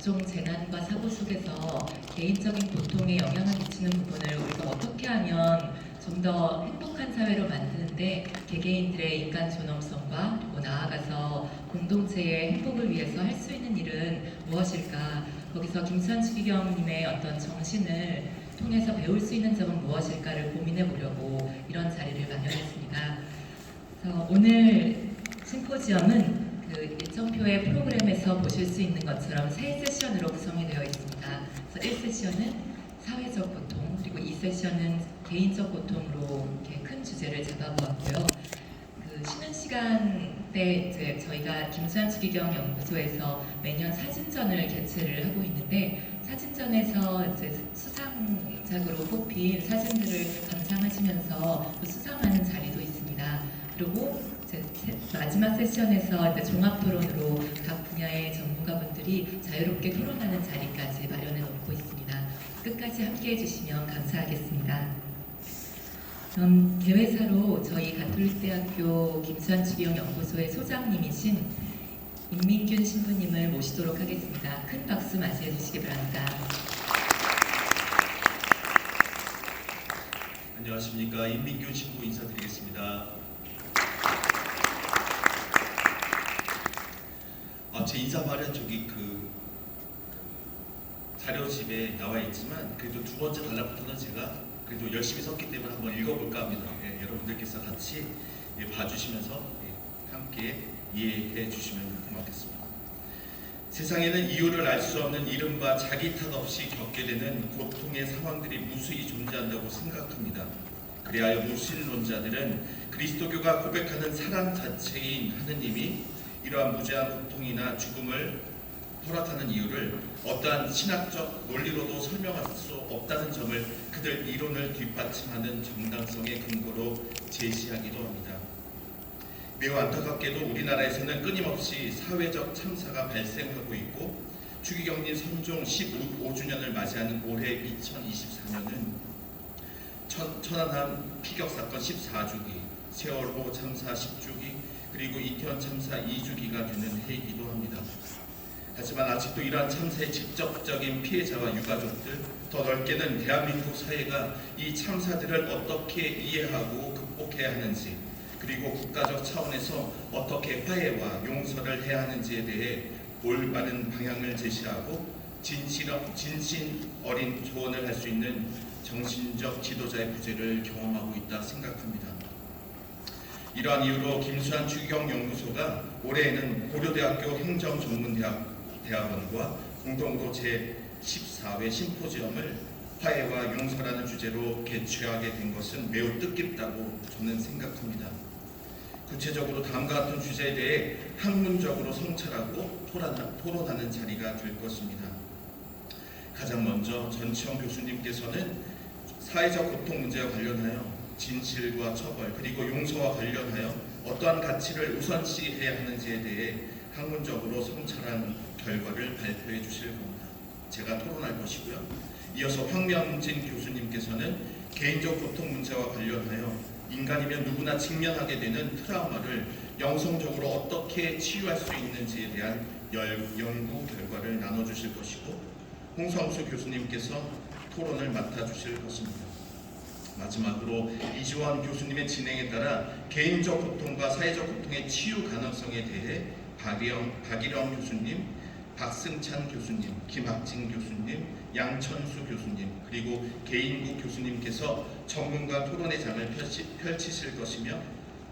각종 재난과 사고 속에서 개인적인 고통에 영향을 미치는 부분을 우리가 어떻게 하면 좀 더 행복한 사회로 만드는데 개개인들의 인간 존엄성과 그리고 나아가서 공동체의 행복을 위해서 할 수 있는 일은 무엇일까? 거기서 김수환 추기경님의 어떤 정신을 통해서 배울 수 있는 점은 무엇일까를 고민해 보려고 이런 자리를 마련했습니다. 그래서 오늘 심포지엄은 그 일정표의 프로그램에서 보실 수 있는 것처럼 세 세션으로 구성이 되어 있습니다. 그래서 1세션은 사회적 고통, 그리고 2세션은 개인적 고통으로 이렇게 큰 주제를 잡아보았고요. 그 쉬는 시간 때 이제 저희가 김수환 추기경 연구소에서 매년 사진전을 개최를 하고 있는데 사진전에서 이제 수상작으로 뽑힌 사진들을 감상하시면서 또 수상하는 자리도 있습니다. 그리고 이제 마지막 세션에서 이제 종합 토론으로 각 분야의 전문가분들이 자유롭게 토론하는 자리까지 마련해 놓고 있습니다. 끝까지 함께해 주시면 감사하겠습니다. 개회사로 저희 가톨릭대학교 김수환 추기경 연구소의 소장님이신 임민균 신부님을 모시도록 하겠습니다. 큰 박수 맞이해 주시기 바랍니다. 안녕하십니까, 임민균 신부 인사드리겠습니다. 제 인사말은 저기 자료집에 나와 있지만 그래도 두 번째 단락부터는 제가 그래도 열심히 썼기 때문에 한번 읽어볼까 합니다. 여러분들께서 같이 봐주시면서 함께 이해해 주시면 고맙겠습니다. 세상에는 이유를 알 수 없는 이른바 자기 탓 없이 겪게 되는 고통의 상황들이 무수히 존재한다고 생각합니다. 그리하여 무신론자들은 그리스도교가 고백하는 사랑 자체인 하느님이 이러한 무제한 고통이나 죽음을 허락하는 이유를 어떠한 신학적 논리로도 설명할 수 없다는 점을 그들 이론을 뒷받침하는 정당성의 근거로 제시하기도 합니다. 매우 안타깝게도 우리나라에서는 끊임없이 사회적 참사가 발생하고 있고 추기경님 선종 15주년을 맞이하는 올해 2024년은 천안함 피격 사건 14주기, 세월호 참사 10주기, 그리고 이태원 참사 2주기가 되는 해이기도 합니다. 하지만 아직도 이러한 참사의 직접적인 피해자와 유가족들, 더 넓게는 대한민국 사회가 이 참사들을 어떻게 이해하고 극복해야 하는지, 그리고 국가적 차원에서 어떻게 화해와 용서를 해야 하는지에 대해 올바른 방향을 제시하고 진신 어린 조언을 할 수 있는 정신적 지도자의 부재를 경험하고 있다 생각합니다. 이러한 이유로 김수환 추기경 연구소가 올해에는 고려대학교 행정전문대학원과 공동으로 제14회 심포지엄을 화해와 용서라는 주제로 개최하게 된 것은 매우 뜻깊다고 저는 생각합니다. 구체적으로 다음과 같은 주제에 대해 학문적으로 성찰하고 토론하는 자리가 될 것입니다. 가장 먼저 전치영 교수님께서는 사회적 고통 문제와 관련하여 진실과 처벌 그리고 용서와 관련하여 어떠한 가치를 우선시해야 하는지에 대해 학문적으로 성찰한 결과를 발표해 주실 겁니다. 제가 토론할 것이고요. 이어서 황명진 교수님께서는 개인적 고통 문제와 관련하여 인간이면 누구나 직면하게 되는 트라우마를 영성적으로 어떻게 치유할 수 있는지에 대한 연구 결과를 나눠주실 것이고 홍성수 교수님께서 토론을 맡아주실 것입니다. 마지막으로 이지원 교수님의 진행에 따라 개인적 고통과 사회적 고통의 치유 가능성에 대해 박일영 교수님, 박승찬 교수님, 김학진 교수님, 양천수 교수님, 그리고 개인국 교수님께서 전문가 토론의 장을 펼치실 것이며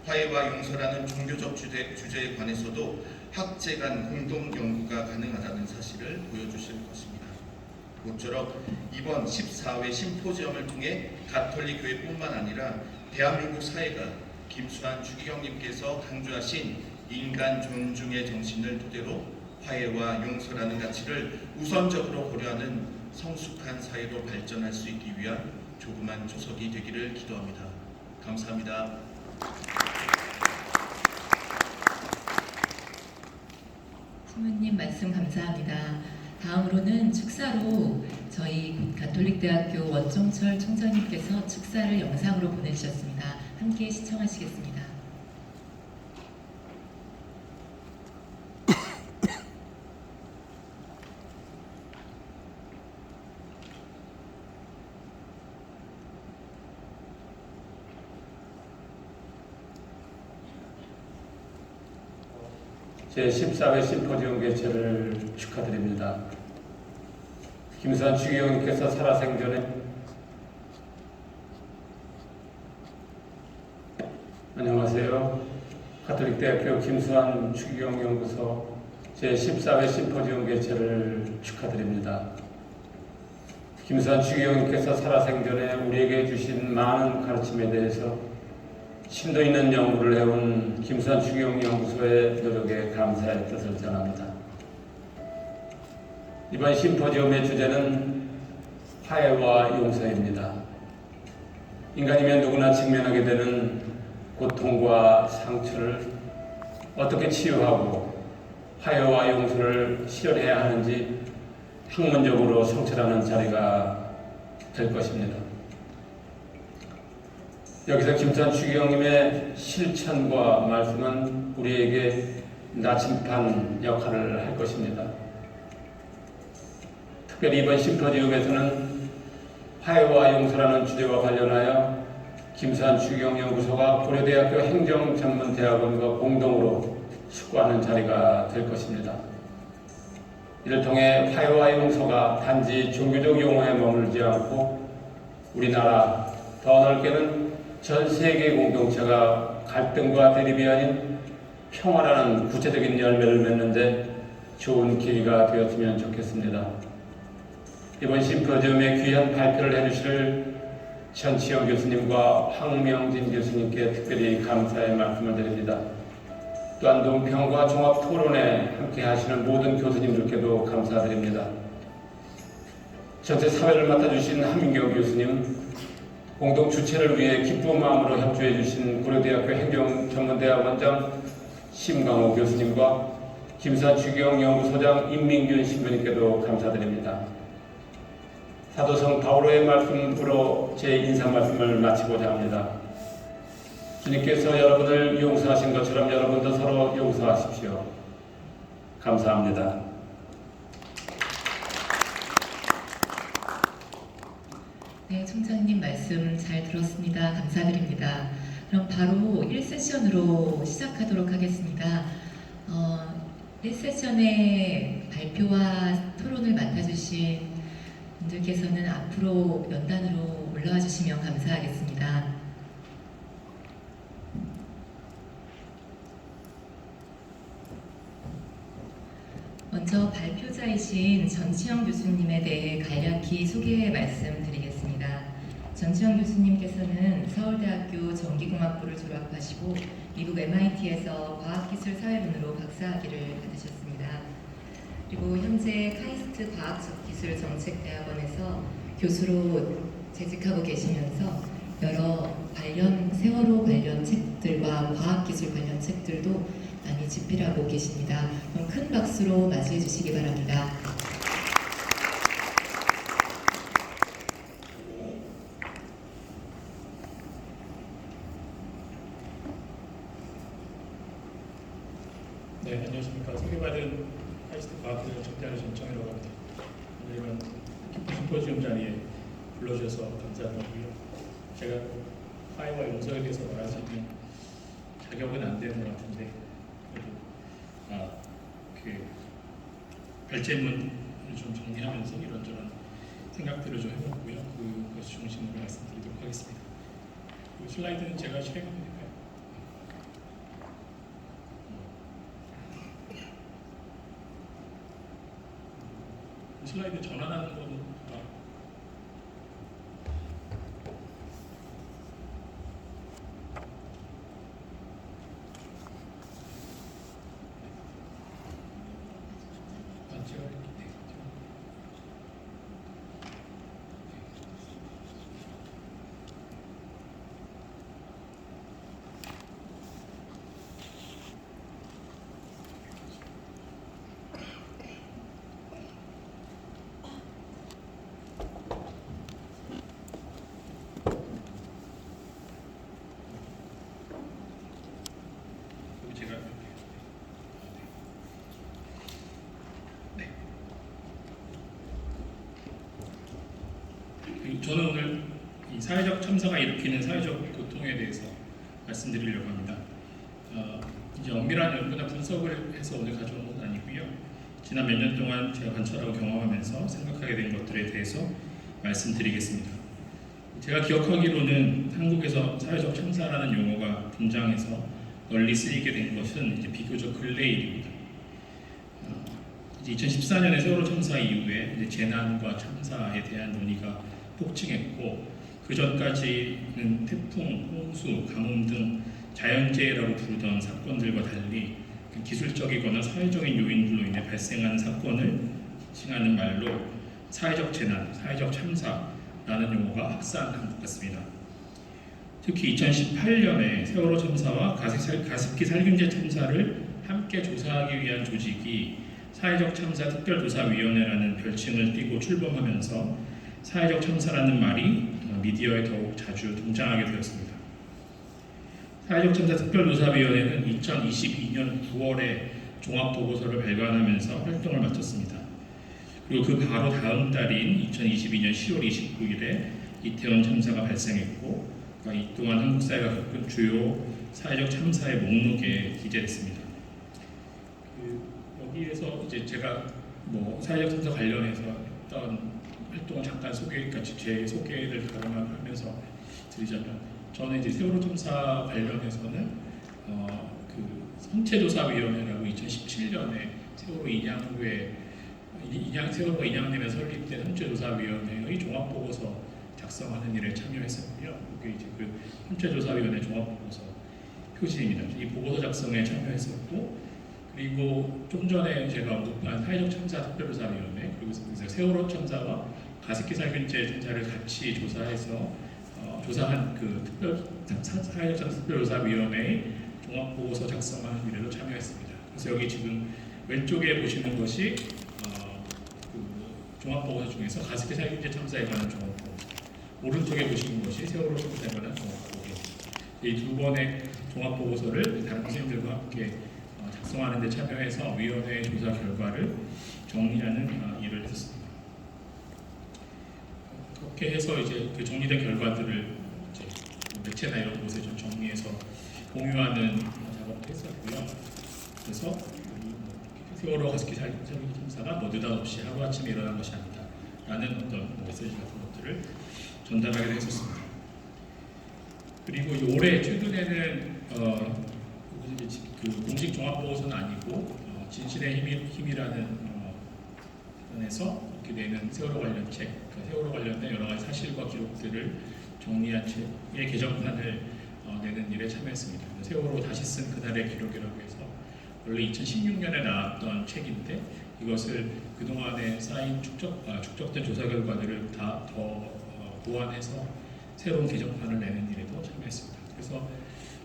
화해와 용서라는 종교적 주제에 관해서도 학제 간 공동 연구가 가능하다는 사실을 보여주실 것입니다. 모쪼록 이번 14회 심포지엄을 통해 가톨릭 교회뿐만 아니라 대한민국 사회가 김수환 추기경님께서 강조하신 인간 존중의 정신을 토대로 화해와 용서라는 가치를 우선적으로 고려하는 성숙한 사회로 발전할 수 있기 위한 조그만 초석이 되기를 기도합니다. 감사합니다. 신부님 말씀 감사합니다. 다음으로는 축사로 저희 가톨릭대학교 원종철 총장님께서 축사를 영상으로 보내주셨습니다. 함께 시청하시겠습니다. 제14회 심포지움 개최를 축하드립니다. 김수환 추기경님께서 살아생전에 안녕하세요. 가톨릭대학교 김수환 추기경 연구소 제14회 심포지움 개최를 축하드립니다. 김수환 추기경님께서 살아생전에 우리에게 주신 많은 가르침에 대해서 심도 있는 연구를 해온 김수환 추기경 연구소의 노력에 감사의 뜻을 전합니다. 이번 심포지움의 주제는 화해와 용서입니다. 인간이면 누구나 직면하게 되는 고통과 상처를 어떻게 치유하고 화해와 용서를 실현해야 하는지 학문적으로 성찰하는 자리가 될 것입니다. 여기서 김수환 추기경님의 실천과 말씀은 우리에게 나침반 역할을 할 것입니다. 특별히 이번 심포지움에서는 화해와 용서라는 주제와 관련하여 김수환 추기경 연구소가 고려대학교 행정전문대학원과 공동으로 숙고하는 자리가 될 것입니다. 이를 통해 화해와 용서가 단지 종교적 용어에 머물지 않고 우리나라, 더 넓게는 전 세계 공동체가 갈등과 대립이 아닌 평화라는 구체적인 열매를 맺는 데 좋은 계기가 되었으면 좋겠습니다. 이번 심포지움에 귀한 발표를 해주실 전치영 교수님과 황명진 교수님께 특별히 감사의 말씀을 드립니다. 또한 논평과 종합 토론에 함께 하시는 모든 교수님들께도 감사드립니다. 전체 사회를 맡아주신 한민경 교수님, 공동 주최를 위해 기쁜 마음으로 협조해 주신 고려대학교 행정전문대학원장 심강호 교수님과 김수환 추기경 연구소장 임민균 신부님께도 감사드립니다. 사도성 바오로의 말씀으로 제 인사 말씀을 마치고자 합니다. 주님께서 여러분을 용서하신 것처럼 여러분도 서로 용서하십시오. 감사합니다. 네, 총장님 말씀 잘 들었습니다. 감사드립니다. 그럼 바로 1세션으로 시작하도록 하겠습니다. 1세션의 발표와 토론을 맡아주신 분들께서는 앞으로 연단으로 올라와 주시면 감사하겠습니다. 먼저 발표자이신 전치영 교수님에 대해 간략히 소개 말씀드리겠습니다. 전치영 교수님께서는 서울대학교 전기공학부를 졸업하시고 미국 MIT에서 과학기술사회론으로 박사학위를 받으셨습니다. 그리고 현재 카이스트 과학기술정책대학원에서 교수로 재직하고 계시면서 여러 세월호 관련 책들과 과학기술 관련 책들도 많이 집필하고 계십니다. 그럼 큰 박수로 맞이해 주시기 바랍니다. 네, 안녕하십니까. 소개받은 카이스트 과학기술 정대학의 전청이라고 합니다. 오늘 이런 기쁜 심포지움 자리에 불러주셔서 감사드리고요. 제가 화해와 용서에 대해서 말할 수 있는 자격은 안 되는 것 같은데 그래도 별제문을 좀 정리하면서 이런저런 생각들을 좀 해봤고요. 그것이 중심으로 말씀드리도록 하겠습니다. 그 슬라이드는 제가 실행하면 될까요? 슬라이드 전환하는 거는 제가 이렇게 제가 저는 오늘 이 사회적 참사가 일으키는 사회적 고통에 대해서 말씀드리려고 합니다. 이제 이제 엄밀한 연구나 분석을 해서 오늘 가져온 건 아니고요. 지난 몇 년 동안 제가 관찰하고 경험하면서 생각하게 된 것들에 대해서 말씀드리겠습니다. 제가 기억하기로는 한국에서 사회적 참사라는 용어가 등장해서 널리 쓰이게 된 것은 이제 비교적 근래 일입니다. 이제 2014년에 세월호 참사 이후에 이제 재난과 참사에 대한 논의가 폭증했고, 그 전까지는 태풍, 홍수, 가뭄 등 자연재해라고 부르던 사건들과 달리 기술적이거나 사회적인 요인들로 인해 발생하는 사건을 칭하는 말로 사회적 재난, 사회적 참사라는 용어가 확산한 것 같습니다. 특히 2018년에 세월호 참사와 가습기 살균제 참사를 함께 조사하기 위한 조직이 사회적 참사 특별조사위원회라는 별칭을 띠고 출범하면서 사회적 참사라는 말이 미디어에 더욱 자주 등장하게 되었습니다. 사회적 참사 특별조사위원회는 2022년 9월에 종합보고서를 발간하면서 활동을 마쳤습니다. 그리고 그 바로 다음 달인 2022년 10월 29일에 이태원 참사가 발생했고, 이 또한 한국 사회가 겪은 주요 사회적 참사의 목록에 기재됐습니다. 여기에서 이제 제가 사회적 참사 관련해서 했던 활동을 잠깐 제 소개를 가름하면서 드리자면, 저는 이제 세월호 참사 관련해서는 선체조사위원회라고 2017년에 세월호 인양 후에 세월호 인양년에 설립된 선체조사위원회의 종합보고서 작성하는 일에 참여했었고요. 이게 이제 그 선체조사위원회 종합보고서 표지입니다. 이 보고서 작성에 참여했었고, 그리고 좀 전에 제가 언급한 사회적 참사 특별조사위원회, 그리고 세월호 참사와 가습기 살균제 참사를 같이 조사해서 조사한 그 사회적 참사 특별조사위원회의 종합보고서 작성하는 일에도 참여했습니다. 그래서 여기 지금 왼쪽에 보시는 것이 그 종합보고서 중에서 가습기 살균제 참사에 관한 종합보고서, 오른쪽에 보시는 것이 세월호 참사에 관한 종합보고서. 이 두 번의 종합보고서를 다른 선생님들과 함께 작성하는 데 참여해서 위원회의 조사 결과를 정리하는 일을 했습니다. 그렇게 해서 이제 그 정리된 결과들을 이제 매체나 이런 곳에 좀 정리해서 공유하는 작업도 했었고요. 그래서 세월호 가습기 살균제 참사가 느닷없이 하루아침에 일어난 것이 아니다 라는 어떤 메시지 같은 것들을 전달하기도 했었습니다. 그리고 올해 최근에는 그 공식 종합보고서는 아니고 진실의 힘이라는 편에서 이렇게 내는 세월호 관련 책, 세월호 관련된 여러 가지 사실과 기록들을 정리한 책의 개정판을 내는 일에 참여했습니다. 세월호 다시 쓴 그날의 기록이라고 해서 원래 2016년에 나왔던 책인데, 이것을 그동안에 쌓인 축적된 조사 결과들을 다 더 보완해서 새로운 개정판을 내는 일에도 참여했습니다. 그래서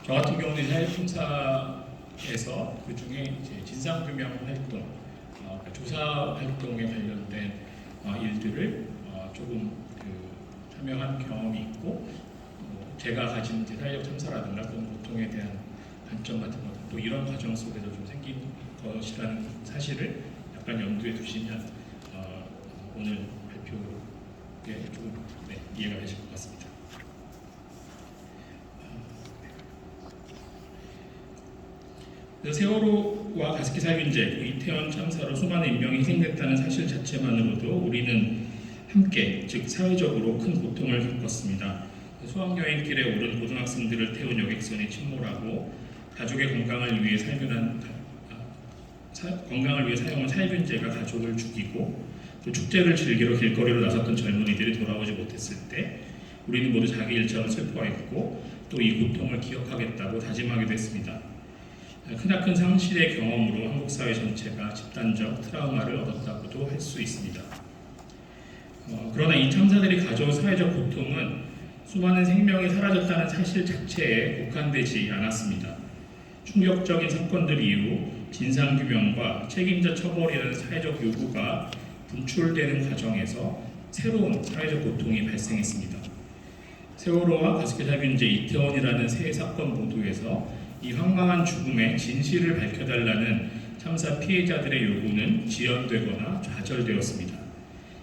저 같은 경우는 사회적 참사에서 그 중에 이제 진상규명 활동, 조사 활동에 관련된 일들을 조금 참여한 경험이 있고, 제가 가진 사회적 참사라든가 또는 고통에 대한 관점 같은 것들, 또 이런 과정 속에서 좀 생긴 것이라는 사실을 약간 염두에 두시면 오늘 발표에 조금 이해가 되실 것 같습니다. 세월호와 가습기 살균제, 이태원 참사로 수많은 인명이 희생됐다는 사실 자체만으로도 우리는 함께, 즉 사회적으로 큰 고통을 겪었습니다. 수학여행길에 오른 고등학생들을 태운 여객선이 침몰하고 가족의 건강을 위해 사용한 살균제가 가족을 죽이고, 또 축제를 즐기러 길거리로 나섰던 젊은이들이 돌아오지 못했을 때 우리는 모두 자기 일처럼 슬퍼했고, 또 이 고통을 기억하겠다고 다짐하기도 했습니다. 크나큰 상실의 경험으로 한국 사회 전체가 집단적 트라우마를 얻었다고도 할 수 있습니다. 그러나 이 참사들이 가져온 사회적 고통은 수많은 생명이 사라졌다는 사실 자체에 국한되지 않았습니다. 충격적인 사건들 이후 진상규명과 책임자 처벌이라는 사회적 요구가 분출되는 과정에서 새로운 사회적 고통이 발생했습니다. 세월호와 가습기 살균제, 이태원이라는 세 사건 모두에서 이 황망한 죽음의 진실을 밝혀달라는 참사 피해자들의 요구는 지연되거나 좌절되었습니다.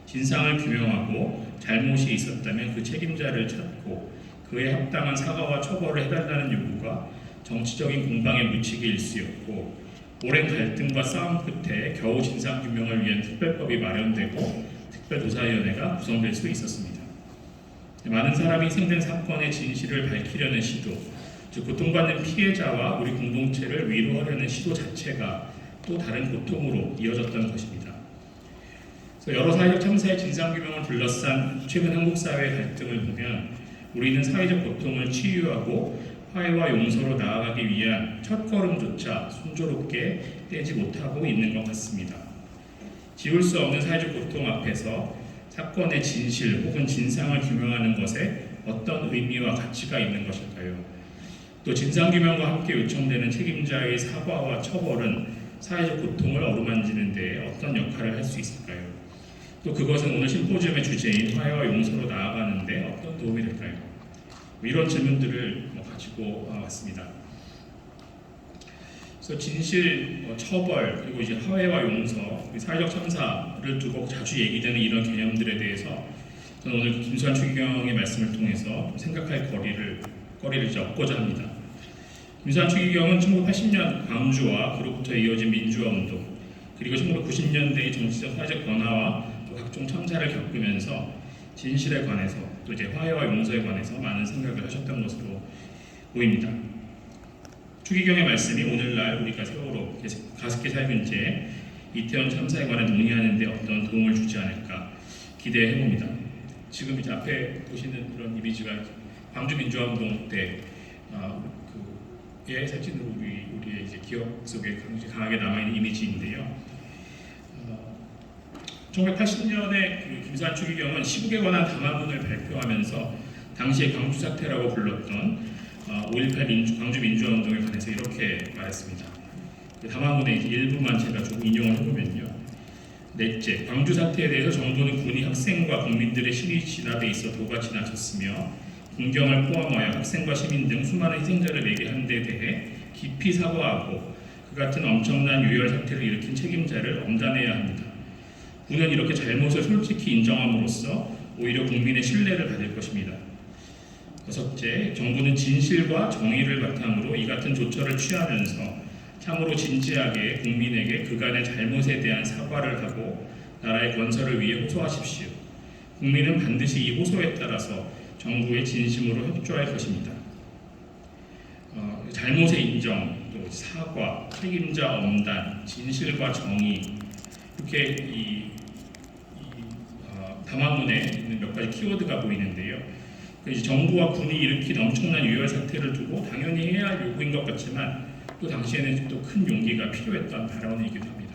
진상을 규명하고 잘못이 있었다면 그 책임자를 찾고 그에 합당한 사과와 처벌을 해달라는 요구가 정치적인 공방에 묻히기 일쑤였고 오랜 갈등과 싸움 끝에 겨우 진상규명을 위한 특별법이 마련되고 특별조사위원회가 구성될 수 있었습니다. 많은 사람이 희생된 사건의 진실을 밝히려는 시도, 즉 고통받는 피해자와 우리 공동체를 위로하려는 시도 자체가 또 다른 고통으로 이어졌던 것입니다. 그래서 여러 사회적 참사의 진상규명을 둘러싼 최근 한국 사회의 갈등을 보면 우리는 사회적 고통을 치유하고 화해와 용서로 나아가기 위한 첫걸음조차 순조롭게 떼지 못하고 있는 것 같습니다. 지울 수 없는 사회적 고통 앞에서 사건의 진실 혹은 진상을 규명하는 것에 어떤 의미와 가치가 있는 것일까요? 또 진상규명과 함께 요청되는 책임자의 사과와 처벌은 사회적 고통을 어루만지는 데 어떤 역할을 할 수 있을까요? 또 그것은 오늘 심포지엄의 주제인 화해와 용서로 나아가는 데 어떤 도움이 될까요? 이런 질문들을 가지고 왔습니다. 그래서 진실, 처벌, 그리고 이제 화해와 용서, 사회적 참사를 두고 자주 얘기되는 이런 개념들에 대해서 저는 오늘 김수환 추기경의 말씀을 통해서 생각할 거리를 이제 얻고자 합니다. 김수환 추기경은 1980년 광주와 그로부터 이어진 민주화 운동, 그리고 1990년대의 정치적 사회적 변화와 또 각종 참사를 겪으면서 진실에 관해서 또 이제 화해와 용서에 관해서 많은 생각을 하셨던 것으로 보입니다. 추기경의 말씀이 오늘날 우리가 세월호 가습기 살균제 이태원 참사에 관해 논의하는 데 어떤 도움을 주지 않을까 기대해 봅니다. 지금 이제 앞에 보시는 이런 이미지가 광주 민주화 운동 때의 사진으로 우리의 이제 기억 속에 강하게 남아있는 이미지인데요. 1980년에 김수환 추기경은 시국에 관한 담화문을 발표하면서 당시의 광주 사태라고 불렀던 5.18 광주 민주화 운동에 관해서 이렇게 말했습니다. 그 담화문의 일부만 제가 조금 인용을 해보면요. 넷째, 광주 사태에 대해서 정부는 군이 학생과 국민들의 신의 진압에 있어 도가 지나쳤으며 군경을 포함하여 학생과 시민 등 수많은 희생자를 내게 한 데 대해 깊이 사과하고 그 같은 엄청난 유혈 사태를 일으킨 책임자를 엄단해야 합니다. 군은 이렇게 잘못을 솔직히 인정함으로써 오히려 국민의 신뢰를 받을 것입니다. 여섯째, 정부는 진실과 정의를 바탕으로 이 같은 조처를 취하면서 참으로 진지하게 국민에게 그간의 잘못에 대한 사과를 하고 나라의 건설을 위해 호소하십시오. 국민은 반드시 이 호소에 따라서 정부의 진심으로 협조할 것입니다. 잘못의 인정, 또 사과, 책임자 엄단, 진실과 정의, 이렇게 담화문에 있는 몇 가지 키워드가 보이는데요. 이제 정부와 군이 일으킨 엄청난 유혈 사태를 두고 당연히 해야 할 요구인 것 같지만 또 당시에는 또 큰 용기가 필요했던 발언이기도 합니다.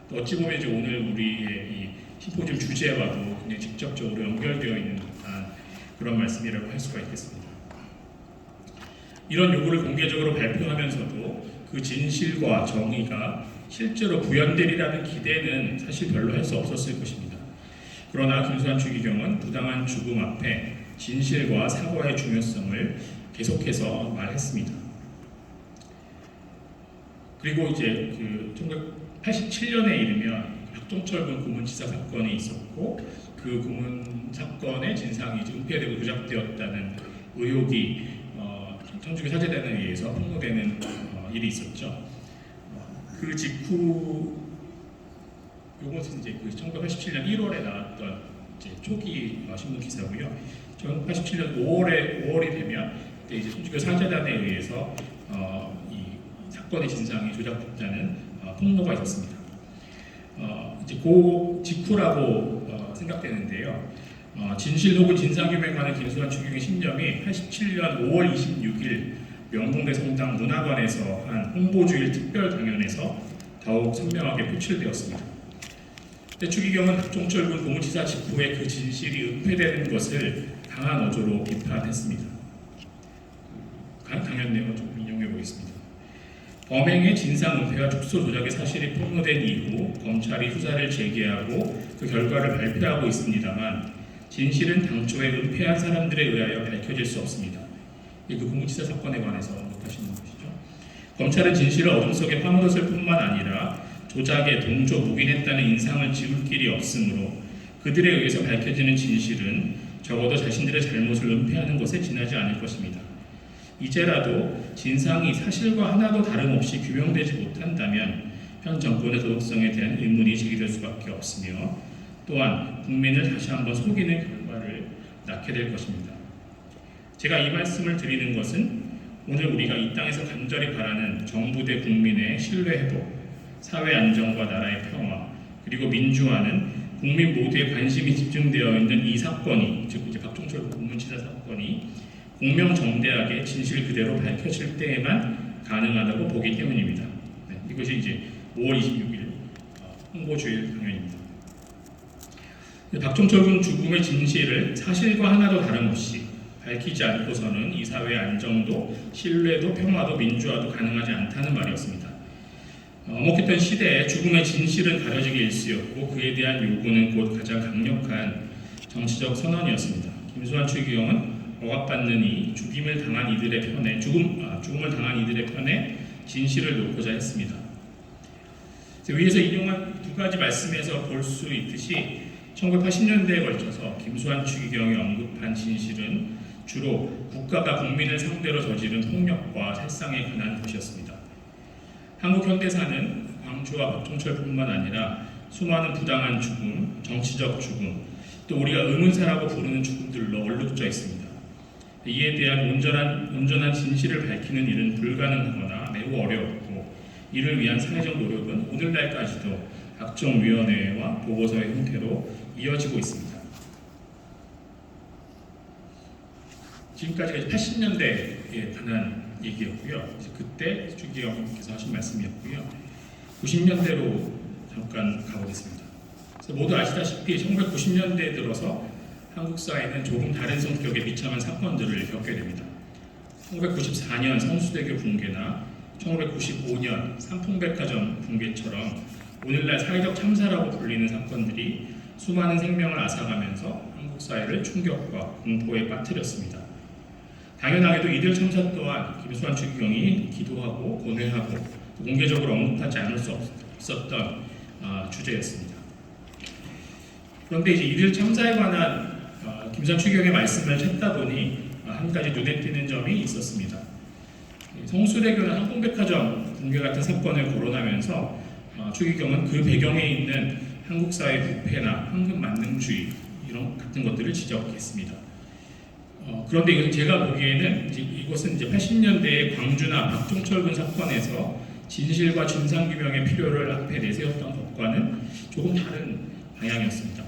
또 어찌 보면 이제 오늘 우리의 이 심포지엄 주제와도 굉장히 직접적으로 연결되어 있는 듯한 그런 말씀이라고 할 수가 있겠습니다. 이런 요구를 공개적으로 발표하면서도 그 진실과 정의가 실제로 구현되리라는 기대는 사실 별로 할 수 없었을 것입니다. 그러나 김수환 추기경은 부당한 죽음 앞에 진실과 사과의 중요성을 계속해서 말했습니다. 그리고 이제 1987년에 이르면 박종철군 고문치사 사건이 있었고 그 고문 사건의 진상이 은폐되고 조작되었다는 의혹이 청주교 사제단에 의해서 폭로되는 일이 있었죠. 그 직후 이것은 이제 1987년 1월에 나왔던 이제 초기 신문 기사고요. 1987년 5월이 되면 그때 이제 청주교 사제단에 의해서 이 사건의 진상이 조작됐다는 폭로가 있었습니다. 이제 그 직후라고 생각되는데요. 진실 혹은 진상규명에 관한 김수환 추기경의 신념이 87년 5월 26일 명동대 성당 문화관에서 한 홍보주일 특별 강연에서 더욱 선명하게 표출되었습니다. 그때 추기경은 박종철군 고문치사 직후에 그 진실이 은폐되는 것을 강한 어조로 비판했습니다. 강연 내용을 좀 인용해 보겠습니다. 범행의 진상 은폐와 축소 조작의 사실이 폭로된 이후 검찰이 수사를 재개하고 그 결과를 발표하고 있습니다만 진실은 당초에 은폐한 사람들에 의하여 밝혀질 수 없습니다. 그 고문치사 사건에 관해서 언급하시는 것이죠. 검찰은 진실을 어둠 속에 파묻었을 뿐만 아니라 조작에 동조 묵인했다는 인상을 지울 길이 없으므로 그들에 의해서 밝혀지는 진실은 적어도 자신들의 잘못을 은폐하는 것에 지나지 않을 것입니다. 이제라도 진상이 사실과 하나도 다름없이 규명되지 못한다면 현 정권의 도덕성에 대한 의문이 제기될 수밖에 없으며 또한 국민을 다시 한번 속이는 결과를 낳게 될 것입니다. 제가 이 말씀을 드리는 것은 오늘 우리가 이 땅에서 간절히 바라는 정부 대 국민의 신뢰 회복, 사회 안정과 나라의 평화, 그리고 민주화는 국민 모두의 관심이 집중되어 있는 이 사건이, 즉 이제 박종철 고문치사 사건이 공명정대하게 진실 그대로 밝혀질 때에만 가능하다고 보기 때문입니다. 네, 이것이 이제 5월 26일 홍보주일 강연입니다. 박종철 군 죽음의 진실을 사실과 하나도 다름없이 밝히지 않고서는 이 사회의 안정도, 신뢰도, 평화도, 민주화도 가능하지 않다는 말이었습니다. 엄혹했던 시대에 죽음의 진실은 가려지기 일쑤였고 그에 대한 요구는 곧 가장 강력한 정치적 선언이었습니다. 김수환 추기경은 억압받는 이 죽음을 당한 이들의 편에 진실을 놓고자 했습니다. 위에서 인용한 두 가지 말씀에서 볼 수 있듯이 1980년대에 걸쳐서 김수환 추기경이 언급한 진실은 주로 국가가 국민을 상대로 저지른 폭력과 살상에 관한 것이었습니다. 한국 현대사는 광주와 박종철뿐만 아니라 수많은 부당한 죽음, 정치적 죽음, 또 우리가 의문사라고 부르는 죽음들로 얼룩져 있습니다. 이에 대한 온전한 진실을 밝히는 일은 불가능하거나 매우 어렵고 이를 위한 사회적 노력은 오늘날까지도 각종 위원회와 보고서의 형태로 이어지고 있습니다. 지금까지가 80년대에 관한 얘기였고요. 그때 추기경께서 하신 말씀이었고요. 90년대로 잠깐 가보겠습니다. 그래서 모두 아시다시피 1990년대에 들어서 한국 사회는 조금 다른 성격의 비참한 사건들을 겪게 됩니다. 1994년 성수대교 붕괴나 1995년 삼풍백화점 붕괴처럼 오늘날 사회적 참사라고 불리는 사건들이 수많은 생명을 앗아가면서 한국 사회를 충격과 공포에 빠뜨렸습니다. 당연하게도 이들 참사 또한 김수환 추기경이 기도하고 권회하고 공개적으로 언급하지 않을 수 없었던 주제였습니다. 그런데 이제 이들 참사에 관한 김수환 추기경의 말씀을 찾다 보니 한 가지 눈에 띄는 점이 있었습니다. 성수대교나 삼풍백화점 붕괴 같은 사건을 거론하면서 추기경은 그 배경에 있는 한국 사회 부패나 황금 만능주의 이런 같은 것들을 지적했습니다. 그런데 이것은 제가 보기에는 이것은 이제 80년대의 광주나 박종철 군 사건에서 진실과 진상규명의 필요를 앞에 내세웠던 것과는 조금 다른 방향이었습니다.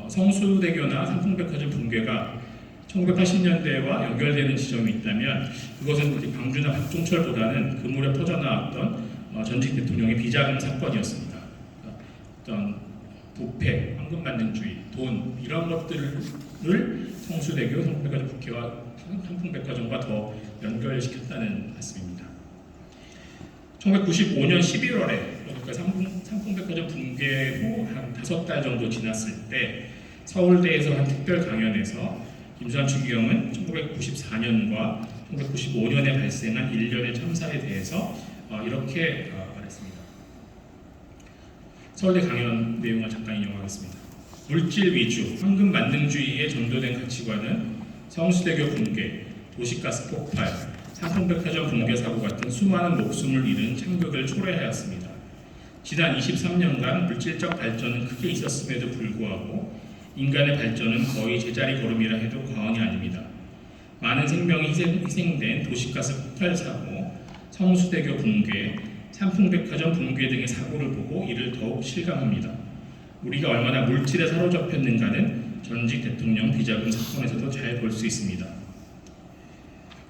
성수대교나 삼풍백화점 붕괴가 1980년대와 연결되는 지점이 있다면 그것은 이제 광주나 박종철보다는 그물에 퍼져나왔던 전직 대통령의 비자금 사건이었습니다. 어떤 부패, 황금만능주의, 돈 이런 것들을 성수대교, 삼풍백화점 붕괴와 삼풍백화점과 더 연결시켰다는 말씀입니다. 1995년 11월에 그러니까 삼풍백화점 붕괴 후 한 5달 정도 지났을 때 서울대에서 한 특별 강연에서 김수환 추기경은 1994년과 1995년에 발생한 일련의 참사에 대해서 이렇게 말했습니다. 서울대 강연 내용을 잠깐 인용하겠습니다. 물질 위주, 황금 만능주의에 전도된 가치관은 성수대교 붕괴, 도시가스 폭발, 삼풍백화점 붕괴 사고 같은 수많은 목숨을 잃은 창극을 초래하였습니다. 지난 23년간 물질적 발전은 크게 있었음에도 불구하고 인간의 발전은 거의 제자리 걸음이라 해도 과언이 아닙니다. 많은 생명이 희생된 도시가스 폭발 사고, 성수대교 붕괴, 삼풍백화점 붕괴 등의 사고를 보고 이를 더욱 실감합니다. 우리가 얼마나 물질에 사로잡혔는가는 전직 대통령 비자금 사건에서도 잘 볼 수 있습니다.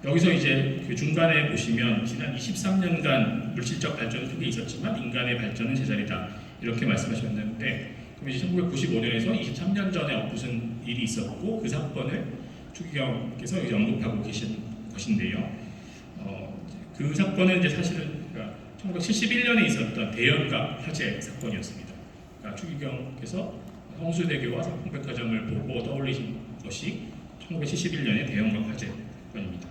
여기서 이제 그 중간에 보시면 지난 23년간 물질적 발전은 크게 있었지만 인간의 발전은 제자리다 이렇게 말씀하셨는데 그럼 이제 1995년에서 23년 전에 무슨 일이 있었고 그 사건을 추기경께서 이제 언급하고 계신 것인데요. 그 사건은 이제 사실은 1971년에 있었던 대연갑 화재 사건이었습니다. 그러니까 추기경께서 성수대교와 삼풍백화점을 보고 떠올리신 것이 1971년의 대연갑 화재 사건입니다.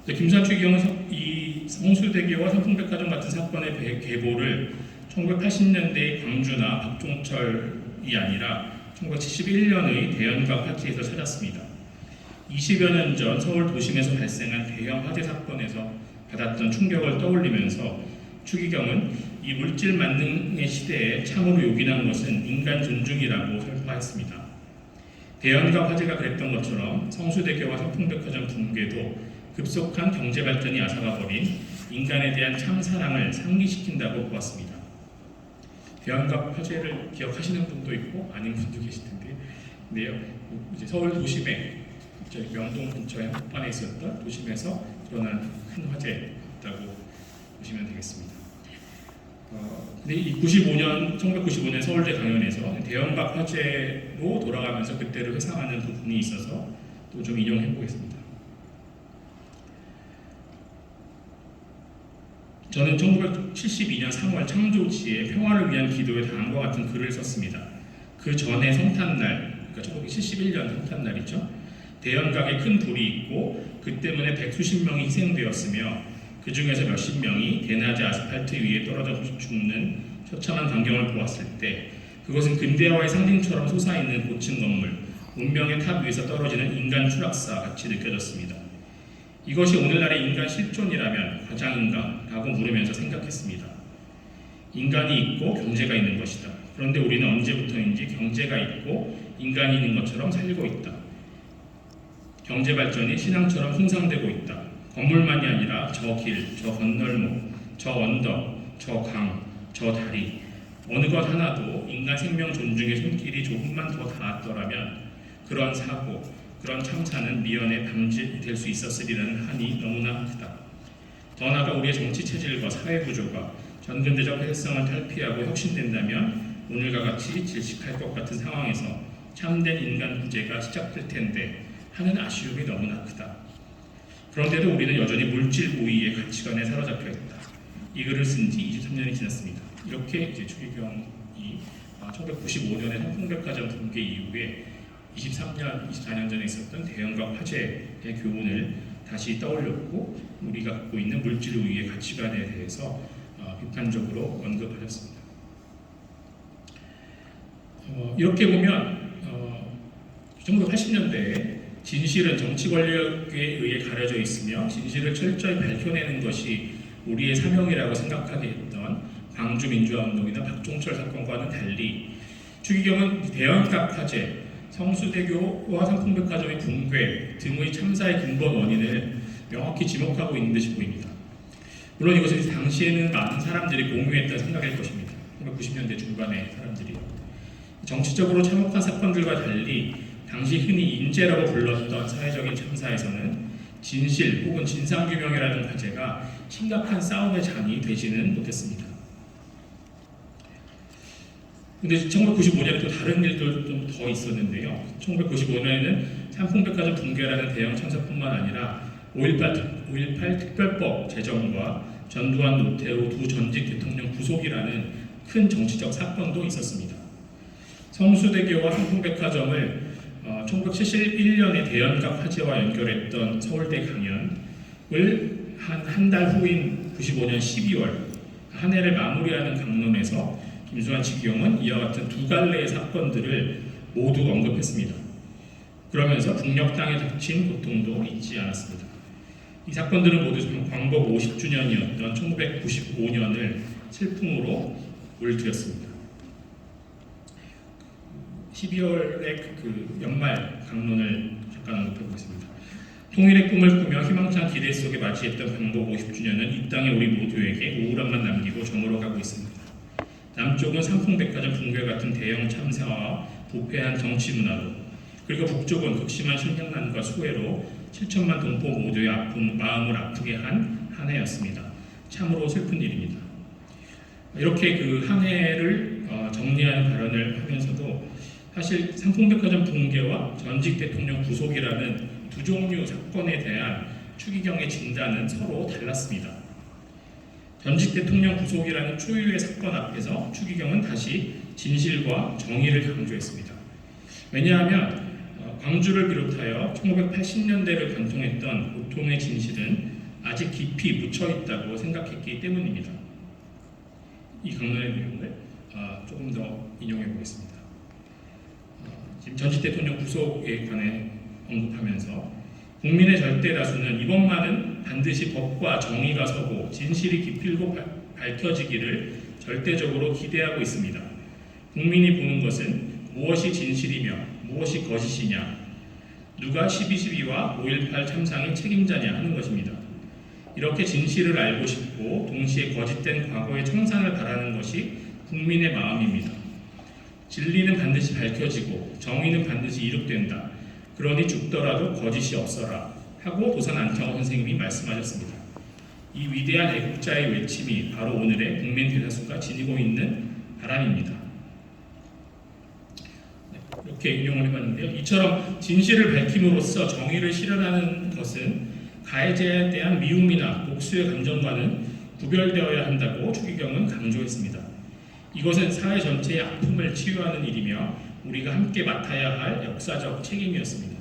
김수환 추기경은 이 성수대교와 삼풍백화점 같은 사건의 계보를 1980년대의 광주나 박종철이 아니라 1971년의 대연갑 화재에서 찾았습니다. 20여 년 전 서울 도심에서 발생한 대형 화재 사건에서 받았던 충격을 떠올리면서 추기경은 이 물질 만능의 시대에 참으로 요긴한 것은 인간 존중이라고 설파했습니다. 대연각 화재가 그랬던 것처럼 성수대교와 성풍백화점 붕괴도 급속한 경제 발전이 앗아가버린 인간에 대한 참사랑을 상기시킨다고 보았습니다. 대연각 화재를 기억하시는 분도 있고 아닌 분도 계실 텐데요. 이제 서울 도심에 저희 명동 근처에 한복판에 있었던 도심에서 일어난 큰 화재였다고 보시면 되겠습니다. 근데 이 1995년 서울대 강연에서 대연각 화재로 돌아가면서 그때를 회상하는 부분이 있어서 또 좀 인용해 보겠습니다. 저는 1972년 3월 창조지에 평화를 위한 기도에 다음과 같은 글을 썼습니다. 그 전에 성탄날, 그러니까 1971년 성탄날이죠. 대연각에 큰 불이 있고 그 때문에 백수십 명이 희생되었으며 그 중에서 몇십 명이 대낮에 아스팔트 위에 떨어져 죽는 처참한 광경을 보았을 때 그것은 근대화의 상징처럼 솟아있는 고층 건물, 운명의 탑 위에서 떨어지는 인간 추락사 같이 느껴졌습니다. 이것이 오늘날의 인간 실존이라면 과장인가? 라고 물으면서 생각했습니다. 인간이 있고 경제가 있는 것이다. 그런데 우리는 언제부터인지 경제가 있고 인간이 있는 것처럼 살고 있다. 경제 발전이 신앙처럼 숭상되고 있다. 건물만이 아니라 저 길, 저 건널목, 저 언덕, 저 강, 저 다리 어느 것 하나도 인간 생명 존중의 손길이 조금만 더 닿았더라면 그런 사고, 그런 참사는 미연에 방지될 수 있었으리라는 한이 너무나 크다. 더 나아가 우리의 정치 체질과 사회 구조가 전근대적 폐쇄성을 탈피하고 혁신된다면 오늘과 같이 질식할 것 같은 상황에서 참된 인간 구제가 시작될 텐데 하는 아쉬움이 너무나 크다. 그런데도 우리는 여전히 물질 우위의 가치관에 사로잡혀 있다. 이 글을 쓴 지 23년이 지났습니다. 이렇게 이제 추기경이 1995년에 성풍백화점 붕괴 이후에 24년 전에 있었던 대연각 화재의 교훈을 다시 떠올렸고 우리가 갖고 있는 물질 우위의 가치관에 대해서 비판적으로 언급하셨습니다. 이렇게 보면 1980년대에 진실은 정치 권력에 의해 가려져 있으며 진실을 철저히 밝혀내는 것이 우리의 사명이라고 생각하게 했던 광주민주화운동이나 박종철 사건과는 달리 추기경은 대연각 화재, 성수대교와 성풍백화점의 붕괴 등의 참사의 근본 원인을 명확히 지목하고 있는 듯이 보입니다. 물론 이것은 당시에는 많은 사람들이 공유했던 생각일 것입니다. 1990년대 중반의 사람들이요. 정치적으로 참혹한 사건들과 달리 당시 흔히 인재라고 불렀던 사회적인 참사에서는 진실 혹은 진상규명이라는 과제가 심각한 싸움의 장이 되지는 못했습니다. 근데 1995년에 또 다른 일도 좀 더 있었는데요. 1995년에는 삼풍백화점 붕괴라는 대형 참사뿐만 아니라 5.18 특별법 제정과 전두환, 노태우 두 전직 대통령 구속이라는 큰 정치적 사건도 있었습니다. 성수대교와 삼풍백화점을 1971년에 대연각 화재와 연결했던 서울대 강연을 한 달 후인 95년 12월 한 해를 마무리하는 강론에서 김수환 추기경은 이와 같은 두 갈래의 사건들을 모두 언급했습니다. 그러면서 북녘 땅에 닥친 고통도 잊지 않았습니다. 이 사건들은 모두 광복 50주년이었던 1995년을 슬픔으로 물들였습니다. 12월의 그 연말 강론을 잠깐 언급해보겠습니다. 통일의 꿈을 꾸며 희망찬 기대 속에 맞이했던 광복 50주년은 이 땅의 우리 모두에게 우울함만 남기고 저물어가고 있습니다. 남쪽은 삼풍백화점 붕괴 같은 대형 참사와 부패한 정치 문화로, 그리고 북쪽은 극심한 식량난과 수해로 7천만 동포 모두의 마음을 아프게 한 해였습니다. 참으로 슬픈 일입니다. 이렇게 그 한 해를 정리하는 발언을 하면서도 사실 삼풍백화점 붕괴와 전직 대통령 구속이라는 두 종류 사건에 대한 추기경의 진단은 서로 달랐습니다. 전직 대통령 구속이라는 초유의 사건 앞에서 추기경은 다시 진실과 정의를 강조했습니다. 왜냐하면 광주를 비롯하여 1980년대를 관통했던 고통의 진실은 아직 깊이 묻혀있다고 생각했기 때문입니다. 이 강론의 내용을 조금 더 인용해 보겠습니다. 지금 전직 대통령 구속에 관해 언급하면서 국민의 절대 다수는 이번만은 반드시 법과 정의가 서고 진실이 기필고 밝혀지기를 절대적으로 기대하고 있습니다. 국민이 보는 것은 무엇이 진실이며 무엇이 거짓이냐, 누가 12.12와 5.18 참상의 책임자냐 하는 것입니다. 이렇게 진실을 알고 싶고 동시에 거짓된 과거의 청산을 바라는 것이 국민의 마음입니다. 진리는 반드시 밝혀지고 정의는 반드시 이룩된다. 그러니 죽더라도 거짓이 없어라 하고 도산 안창호 선생님이 말씀하셨습니다. 이 위대한 애국자의 외침이 바로 오늘의 국민 대다수가 지니고 있는 바람입니다. 이렇게 인용을 해봤는데요. 이처럼 진실을 밝힘으로써 정의를 실현하는 것은 가해자에 대한 미움이나 복수의 감정과는 구별되어야 한다고 추기경은 강조했습니다. 이것은 사회 전체의 아픔을 치유하는 일이며 우리가 함께 맡아야 할 역사적 책임이었습니다.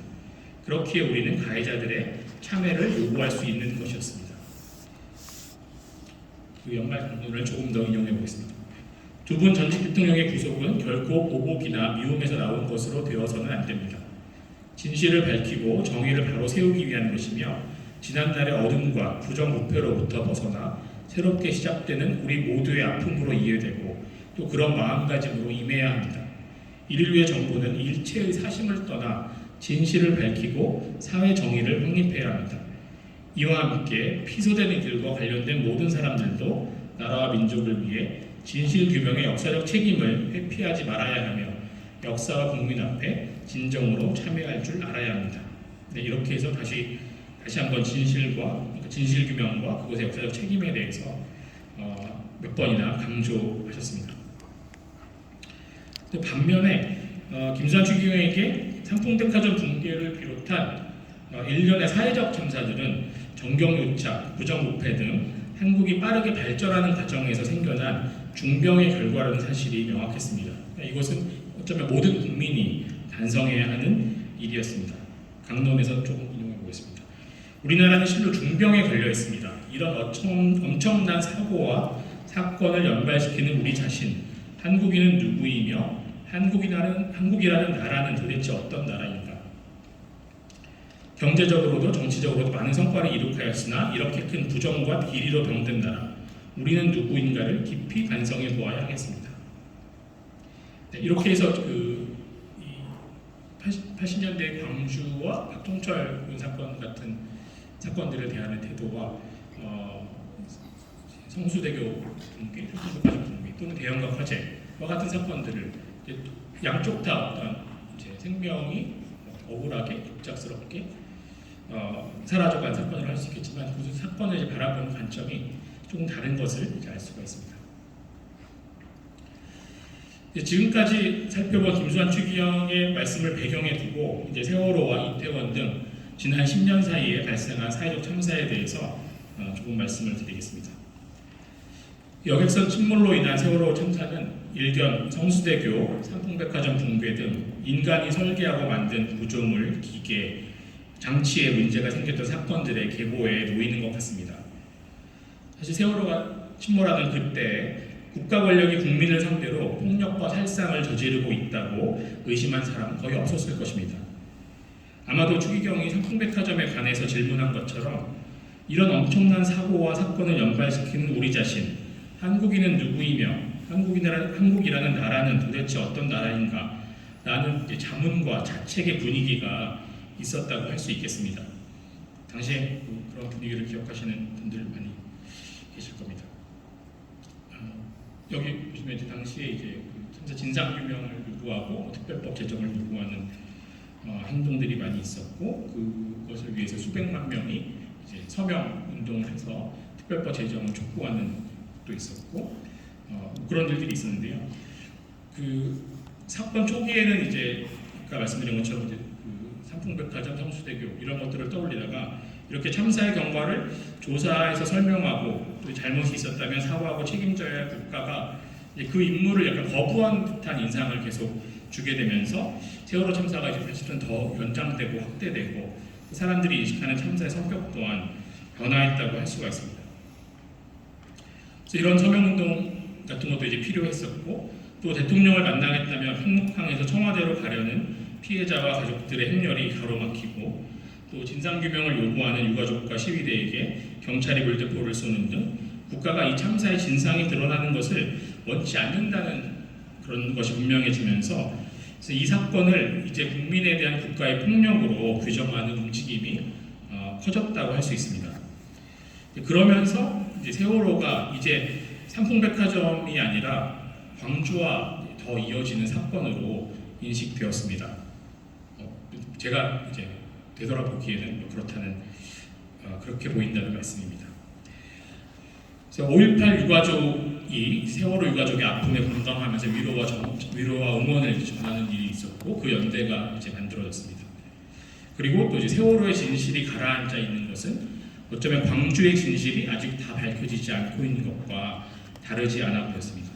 그렇기에 우리는 가해자들의 참여를 요구할 수 있는 것이었습니다. 그 연말 강론을 조금 더 인용해 보겠습니다. 두 분 전직 대통령의 구속은 결코 보복이나 미움에서 나온 것으로 되어서는 안 됩니다. 진실을 밝히고 정의를 바로 세우기 위한 것이며 지난날의 어둠과 부정부패로부터 벗어나 새롭게 시작되는 우리 모두의 아픔으로 이해되고 또 그런 마음가짐으로 임해야 합니다. 이를 위해 정부는 일체의 사심을 떠나 진실을 밝히고 사회 정의를 확립해야 합니다. 이와 함께 피소된 이들과 관련된 모든 사람들도 나라와 민족을 위해 진실 규명의 역사적 책임을 회피하지 말아야 하며 역사와 국민 앞에 진정으로 참여할 줄 알아야 합니다. 네, 이렇게 해서 다시 한번 진실 규명과 그것의 역사적 책임에 대해서 몇 번이나 강조하셨습니다. 반면에 김수환 추기경에게 삼풍백화점 붕괴를 비롯한 일련의 사회적 참사들은 정경유착, 부정부패 등 한국이 빠르게 발전하는 과정에서 생겨난 중병의 결과라는 사실이 명확했습니다. 이것은 어쩌면 모든 국민이 반성해야 하는 일이었습니다. 강론에서 조금 인용해 보겠습니다. 우리나라는 실로 중병에 걸려 있습니다. 이런 엄청난 사고와 사건을 연발시키는 우리 자신, 한국인은 누구이며 한국이라는 나라는 도대체 어떤 나라인가? 경제적으로도 정치적으로도 많은 성과를 이룩하였으나 이렇게 큰 부정과 비리로 병든 나라, 우리는 누구인가를 깊이 반성해 보아야 하겠습니다. 네, 이렇게 해서 80년대 광주와 박종철 사건 같은 사건들을 대하는 태도와 성수대교 붕괴, 붕괴 또는 대형각 화재와 같은 사건들을 양쪽 다 어떤 생명이 억울하게 급작스럽게 사라져간 사건을 할 수 있겠지만 그 사건을 바라보는 관점이 조금 다른 것을 알 수가 있습니다. 지금까지 살펴본 김수환 추기경의 말씀을 배경에 두고 이제 세월호와 이태원 등 지난 10년 사이에 발생한 사회적 참사에 대해서 조금 말씀을 드리겠습니다. 여객선 침몰로 인한 세월호 참사는 일견 성수대교, 삼풍백화점 붕괴 등 인간이 설계하고 만든 구조물, 기계, 장치에 문제가 생겼던 사건들의 계보에 놓이는 것 같습니다. 사실 세월호가 침몰하던 그때 국가 권력이 국민을 상대로 폭력과 살상을 저지르고 있다고 의심한 사람은 거의 없었을 것입니다. 아마도 추기경이 삼풍백화점에 관해서 질문한 것처럼 이런 엄청난 사고와 사건을 연발시키는 우리 자신, 한국인은 누구이며 한국이라는 나라는 도대체 어떤 나라인가 라는 자문과 자책의 분위기가 있었다고 할 수 있겠습니다. 당시에 그런 분위기를 기억하시는 분들 많이 계실 겁니다. 여기 보시면 이제 당시에 이제 참사 진상 규명을 요구하고 특별법 제정을 요구하는 행동들이 많이 있었고 그것을 위해서 수백만 명이 이제 서명 운동을 해서 특별법 제정을 촉구하는 것도 있었고 그런 일들이 있었는데요. 그 사건 초기에는 이제 아까 말씀드린 것처럼 이제 삼풍백화점, 성수대교 이런 것들을 떠올리다가 이렇게 참사의 경과를 조사해서 설명하고 또 잘못이 있었다면 사과하고 책임져야 할 국가가 그 임무를 약간 거부한 듯한 인상을 계속 주게 되면서 세월호 참사가 이제 사실은 더 연장되고 확대되고 사람들이 인식하는 참사의 성격 또한 변화했다고 할 수가 있습니다. 그래서 이런 서명운동 같은 것도 이제 필요했었고 또 대통령을 만나겠다며 팽목항에서 청와대로 가려는 피해자와 가족들의 행렬이 가로막히고 또 진상규명을 요구하는 유가족과 시위대에게 경찰이 물대포를 쏘는 등 국가가 이 참사의 진상이 드러나는 것을 원치 않는다는 그런 것이 분명해지면서 그래서 이 사건을 이제 국민에 대한 국가의 폭력으로 규정하는 움직임이 커졌다고 할 수 있습니다. 그러면서 이제 세월호가 이제 삼풍백화점이 아니라 광주와 더 이어지는 사건으로 인식되었습니다. 제가 이제 되돌아보기에는 그렇다는 그렇게 보인다는 말씀입니다. 그래서 5.18 유가족이 세월호 유가족의 아픔에 공감하면서 위로와 응원을 전하는 일이 있었고 그 연대가 이제 만들어졌습니다. 그리고 또 이제 세월호의 진실이 가라앉아 있는 것은 어쩌면 광주의 진실이 아직 다 밝혀지지 않고 있는 것과 다르지 않아 보였습니다.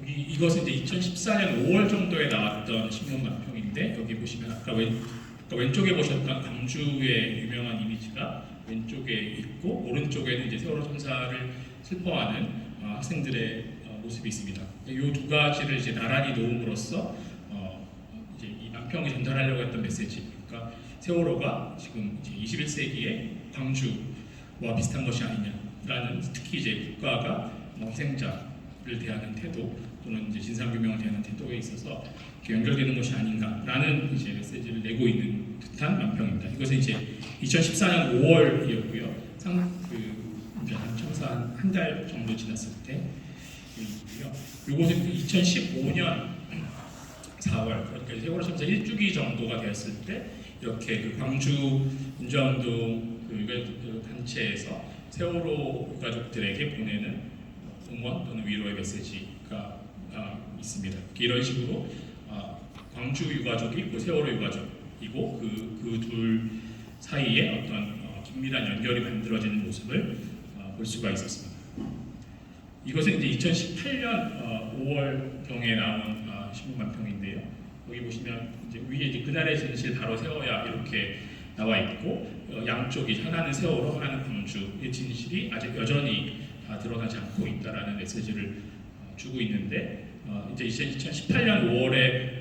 이것은 이제 2014년 5월 정도에 나왔던 신문 만평인데 여기 보시면 아까 왼쪽에 보셨던 광주의 유명한 이미지가 왼쪽에 있고 오른쪽에는 이제 세월호 참사를 슬퍼하는 학생들의 모습이 있습니다. 이 두 가지를 이제 나란히 놓음으로써 이제 이 만평이 전달하려고 했던 메시지, 그러니까 세월호가 지금 이제 21세기의 광주와 비슷한 것이 아니냐라는, 특히 이제 국가가 희생자를 대하는 태도 또는 이제 진상규명을 대하는 태도에 있어서 연결되는 것이 아닌가라는 이제 메시지를 내고 있는 듯한 만평입니다. 이것은 이제 2014년 5월이었고요. 참사 한 달 정도 지났을 때이고요. 이것은 2015년 4월, 그러니까 세월호 참사 1주기 정도가 되었을 때 이렇게 그 광주 민주화운동 그 단체에서 세월호 유가족들에게 보내는 응원 또는 위로의 메시지가 있습니다. 이런 식으로 광주 유가족이 있고 세월호 유가족이고 그 둘 사이에 어떤 긴밀한 연결이 만들어지는 모습을 볼 수가 있었습니다. 이것은 이제 2018년 5월경에 나온 신문 만평인데요. 여기 보시면 이제 위에 이제 그날의 진실 바로 세워야 이렇게 나와 있고 양쪽이 하나는 세월호, 하나는 광주의 진실이 아직 여전히 드러나지 않고 있다라는 메시지를 주고 있는데 이제 2018년 5월에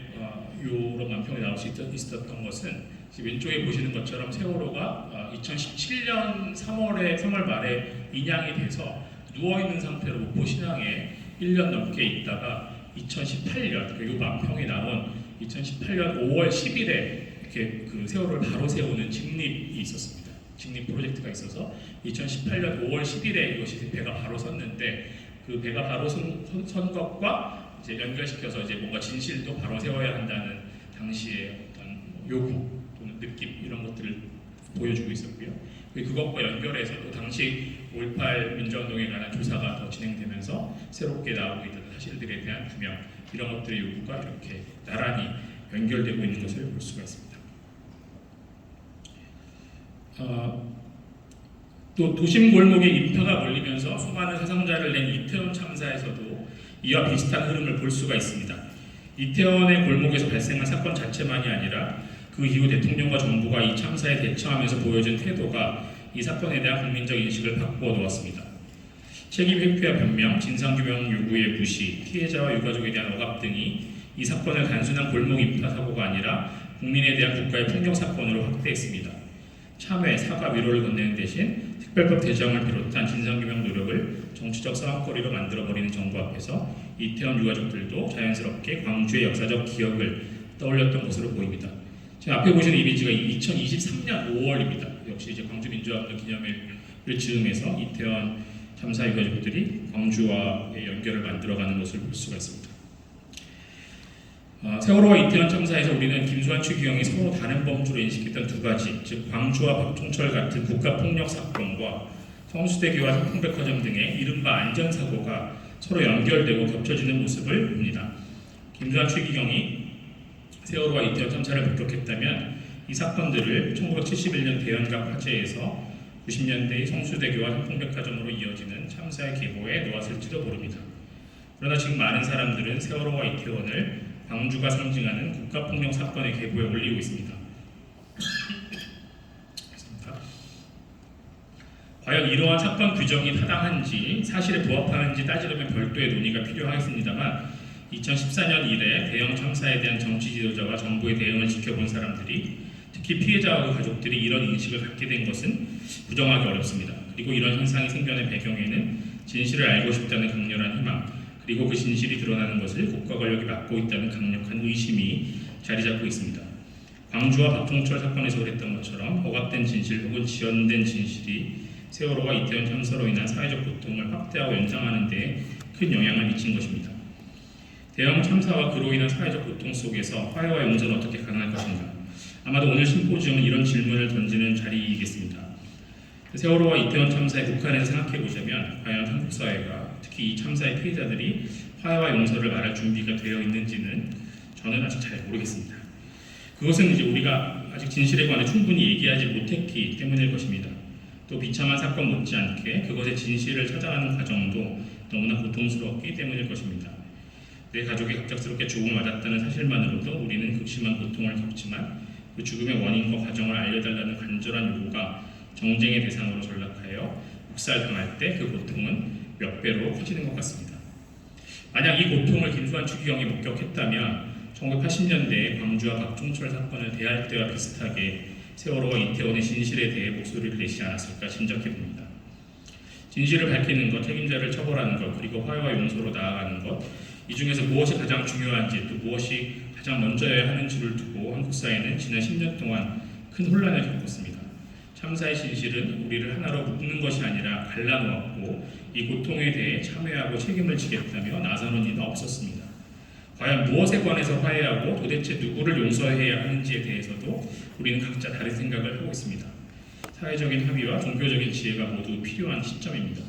이런 만평이 나올 수 있었던 것은 왼쪽에 보시는 것처럼 세월호가 2017년 3월 말에 인양이 돼서 누워있는 상태로 목포 신항에 1년 넘게 있다가 2018년 그리고 만평이 나온 2018년 5월 10일에 이렇게 그 세월호를 바로 세우는 직립이 있었습니다. 직립 프로젝트가 있어서 2018년 5월 10일에 이것이 배가 바로 섰는데 그 배가 바로 선 것과 이제 연결시켜서 이제 뭔가 진실도 바로 세워야 한다는 당시의 어떤 요구 또는 느낌 이런 것들을 보여주고 있었고요. 그것과 연결해서 또 당시 5.18 민주화운동에 관한 조사가 더 진행되면서 새롭게 나오고 있던 사실들에 대한 규명 이런 것들의 요구가 이렇게 나란히 연결되고 있는 것을 볼 수가 있습니다. 또 도심 골목에 인파가 몰리면서 수많은 사상자를 낸 이태원 참사에서도 이와 비슷한 흐름을 볼 수가 있습니다. 이태원의 골목에서 발생한 사건 자체만이 아니라 그 이후 대통령과 정부가 이 참사에 대처하면서 보여준 태도가 이 사건에 대한 국민적 인식을 바꾸어 놓았습니다. 책임 회피와 변명, 진상규명 요구의 무시, 피해자와 유가족에 대한 억압 등이 이 사건을 단순한 골목 인파 사고가 아니라 국민에 대한 국가의 폭력 사건으로 확대했습니다. 참회, 사과, 위로를 건네는 대신 특별법 제정을 비롯한 진상규명 노력을 정치적 싸움거리로 만들어버리는 정부 앞에서 이태원 유가족들도 자연스럽게 광주의 역사적 기억을 떠올렸던 것으로 보입니다. 지금 앞에 보시는 이미지가 2023년 5월입니다. 역시 이제 광주 민주화운동 기념일을 즈음해서 이태원 참사 유가족들이 광주와의 연결을 만들어가는 것을 볼 수가 있습니다. 세월호와 이태원 참사에서 우리는 김수환 추기경이 서로 다른 범주로 인식했던 두 가지, 즉 광주와 박종철 같은 국가폭력 사건과 성수대교와 삼풍백화점 등의 이른바 안전사고가 서로 연결되고 겹쳐지는 모습을 봅니다. 김수환 추기경이 세월호와 이태원 참사를 목격했다면 이 사건들을 1971년 대연각 화재에서 90년대의 성수대교와 삼풍백화점으로 이어지는 참사의 계보에 놓았을지도 모릅니다. 그러나 지금 많은 사람들은 세월호와 이태원을 광주가 상징하는 국가폭력 사건의 계보에 올리고 있습니다. 과연 이러한 사건 규정이 타당한지 사실에 부합하는지 따지려면 별도의 논의가 필요하겠습니다만 2014년 이래 대형 참사에 대한 정치 지도자와 정부의 대응을 지켜본 사람들이, 특히 피해자와 그 가족들이 이런 인식을 갖게 된 것은 부정하기 어렵습니다. 그리고 이런 현상이 생겨난 배경에는 진실을 알고 싶다는 강렬한 희망, 그리고 그 진실이 드러나는 것을 국가 권력이 막고 있다는 강력한 의심이 자리 잡고 있습니다. 광주와 박종철 사건에서 그랬던 것처럼 억압된 진실 혹은 지연된 진실이 세월호와 이태원 참사로 인한 사회적 고통을 확대하고 연장하는 데 큰 영향을 미친 것입니다. 대형 참사와 그로 인한 사회적 고통 속에서 화해와 용서는 어떻게 가능할 것인가? 아마도 오늘 심포지엄은 이런 질문을 던지는 자리이겠습니다. 세월호와 이태원 참사에 국한해서 생각해보자면 과연 한국 사회가, 특히 이 참사의 피해자들이 화해와 용서를 말할 준비가 되어 있는지는 저는 아직 잘 모르겠습니다. 그것은 이제 우리가 아직 진실에 관해 충분히 얘기하지 못했기 때문일 것입니다. 또 비참한 사건 못지않게 그것의 진실을 찾아가는 과정도 너무나 고통스럽기 때문일 것입니다. 내 가족이 갑작스럽게 죽음을 맞았다는 사실만으로도 우리는 극심한 고통을 겪지만 그 죽음의 원인과 과정을 알려달라는 간절한 요구가 정쟁의 대상으로 전락하여 묵살당할 때 그 고통은 몇 배로 커지는 것 같습니다. 만약 이 고통을 김수환 추기경이 목격했다면 1980년대에 광주와 박종철 사건을 대할 때와 비슷하게 세월호와 이태원의 진실에 대해 목소리를 내지 않았을까 짐작해봅니다. 진실을 밝히는 것, 책임자를 처벌하는 것, 그리고 화해와 용서로 나아가는 것, 이 중에서 무엇이 가장 중요한지, 또 무엇이 가장 먼저여야 하는지를 두고 한국 사회는 지난 10년 동안 큰 혼란을 겪었습니다. 참사의 진실은 우리를 하나로 묶는 것이 아니라 갈라놓았고 이 고통에 대해 참여하고 책임을 지겠다며 나서는 이는 없었습니다. 과연 무엇에 관해서 화해하고 도대체 누구를 용서해야 하는지에 대해서도 우리는 각자 다른 생각을 하고 있습니다. 사회적인 합의와 종교적인 지혜가 모두 필요한 시점입니다.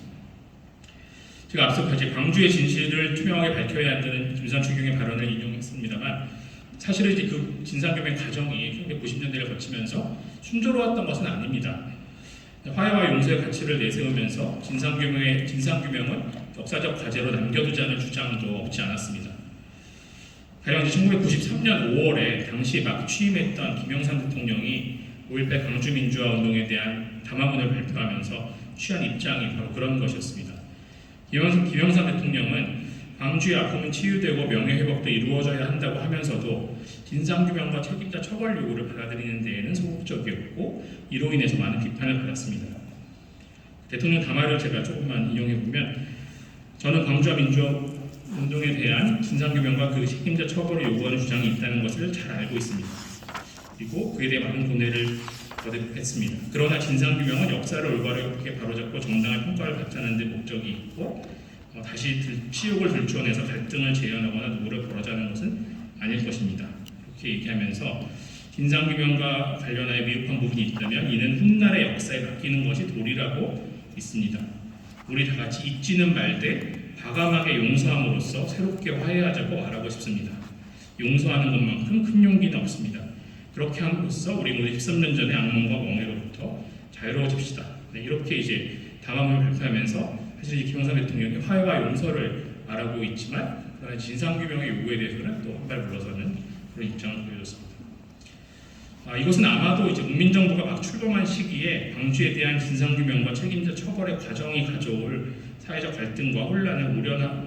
제가 앞서까지 광주의 진실을 투명하게 밝혀야 한다는 김수환 추기경의 발언을 인용했습니다만, 사실은 이제 그 진상규명 과정이 1990년대를 거치면서 순조로웠던 것은 아닙니다. 화해와 용서의 가치를 내세우면서 진상규명은 역사적 과제로 남겨두자는 주장도 없지 않았습니다. 가령 1993년 5월에 당시 막 취임했던 김영삼 대통령이 5.18 광주민주화운동에 대한 담화문을 발표하면서 취한 입장이 바로 그런 것이었습니다. 김영삼 대통령은 광주의 아픔은 치유되고 명예회복도 이루어져야 한다고 하면서도 진상규명과 책임자 처벌 요구를 받아들이는 데에는 소극적이었고 이로 인해서 많은 비판을 받았습니다. 대통령 담화를 제가 조금만 인용해보면, 저는 광주와 민주화운동에 대한 진상규명과 그 책임자 처벌을 요구하는 주장이 있다는 것을 잘 알고 있습니다. 그리고 그에 대해 많은 고뇌를 거듭했습니다. 그러나 진상규명은 역사를 올바르게 바로잡고 정당한 평가를 받자는 데 목적이 있고 다시 치욕을 들추어내서 갈등을 재현하거나 누구를 벌하자는 것은 아닐 것입니다. 이렇게 얘기하면서 진상규명과 관련하여 미흡한 부분이 있다면 이는 훗날의 역사에 맡기는 것이 도리라고 믿습니다. 우리 다 같이 잊지는 말되 과감하게 용서함으로써 새롭게 화해하자고 말하고 싶습니다. 용서하는 것만큼 큰 용기는 없습니다. 그렇게 함으로써 우리 모두 13년 전의 악몽과 멍해로부터 자유로워집시다. 네, 이렇게 이제 담화문을 발표하면서 사실 김영삼 대통령이 화해와 용서를 말하고 있지만 그러나 진상규명의 요구에 대해서는 또 한 발 물러서는 그런 입장을 보여줬습니다. 이것은 아마도 이제 국민정부가 막 출범한 시기에 광주에 대한 진상규명과 책임자 처벌의 과정이 가져올 사회적 갈등과 혼란을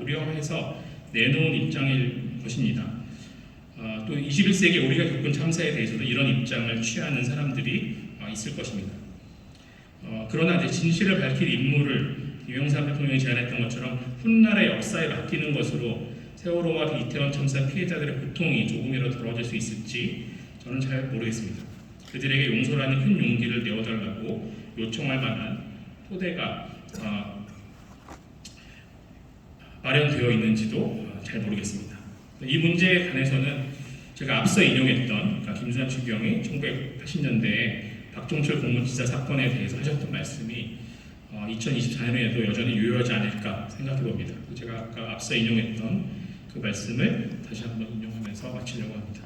우려해서 내놓은 입장일 것입니다. 또 21세기 우리가 겪은 참사에 대해서도 이런 입장을 취하는 사람들이 있을 것입니다. 그러나 이제 진실을 밝힐 임무를 김영삼 대통령이 제안했던 것처럼 훗날의 역사에 맡기는 것으로 세월호와 이태원 참사 피해자들의 고통이 조금이라도 덜어질 수 있을지 저는 잘 모르겠습니다. 그들에게 용서라는 큰 용기를 내어달라고 요청할 만한 토대가 마련되어 있는지도 잘 모르겠습니다. 이 문제에 관해서는 제가 앞서 인용했던 김수환 추기경이 1980년대에 박종철 공무지사 사건에 대해서 하셨던 말씀이 2024년에도 여전히 유효하지 않을까 생각해 봅니다. 제가 아까 앞서 인용했던 그 말씀을 다시 한번 인용하면서 마치려고 합니다.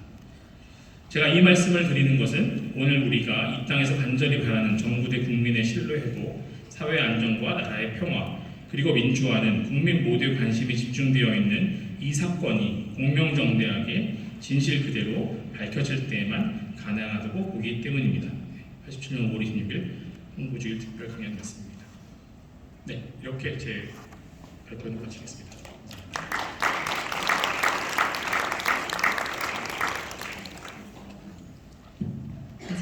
제가 이 말씀을 드리는 것은 오늘 우리가 이 땅에서 간절히 바라는 정부 대 국민의 신뢰회복, 사회 안정과 나라의 평화, 그리고 민주화는 국민 모두의 관심이 집중되어 있는 이 사건이 공명정대하게 진실 그대로 밝혀질 때에만 가능하다고 보기 때문입니다. 87년 5월 26일 홍보주일 특별 강연이었습니다. 네, 이렇게 제 발표는 마치겠습니다.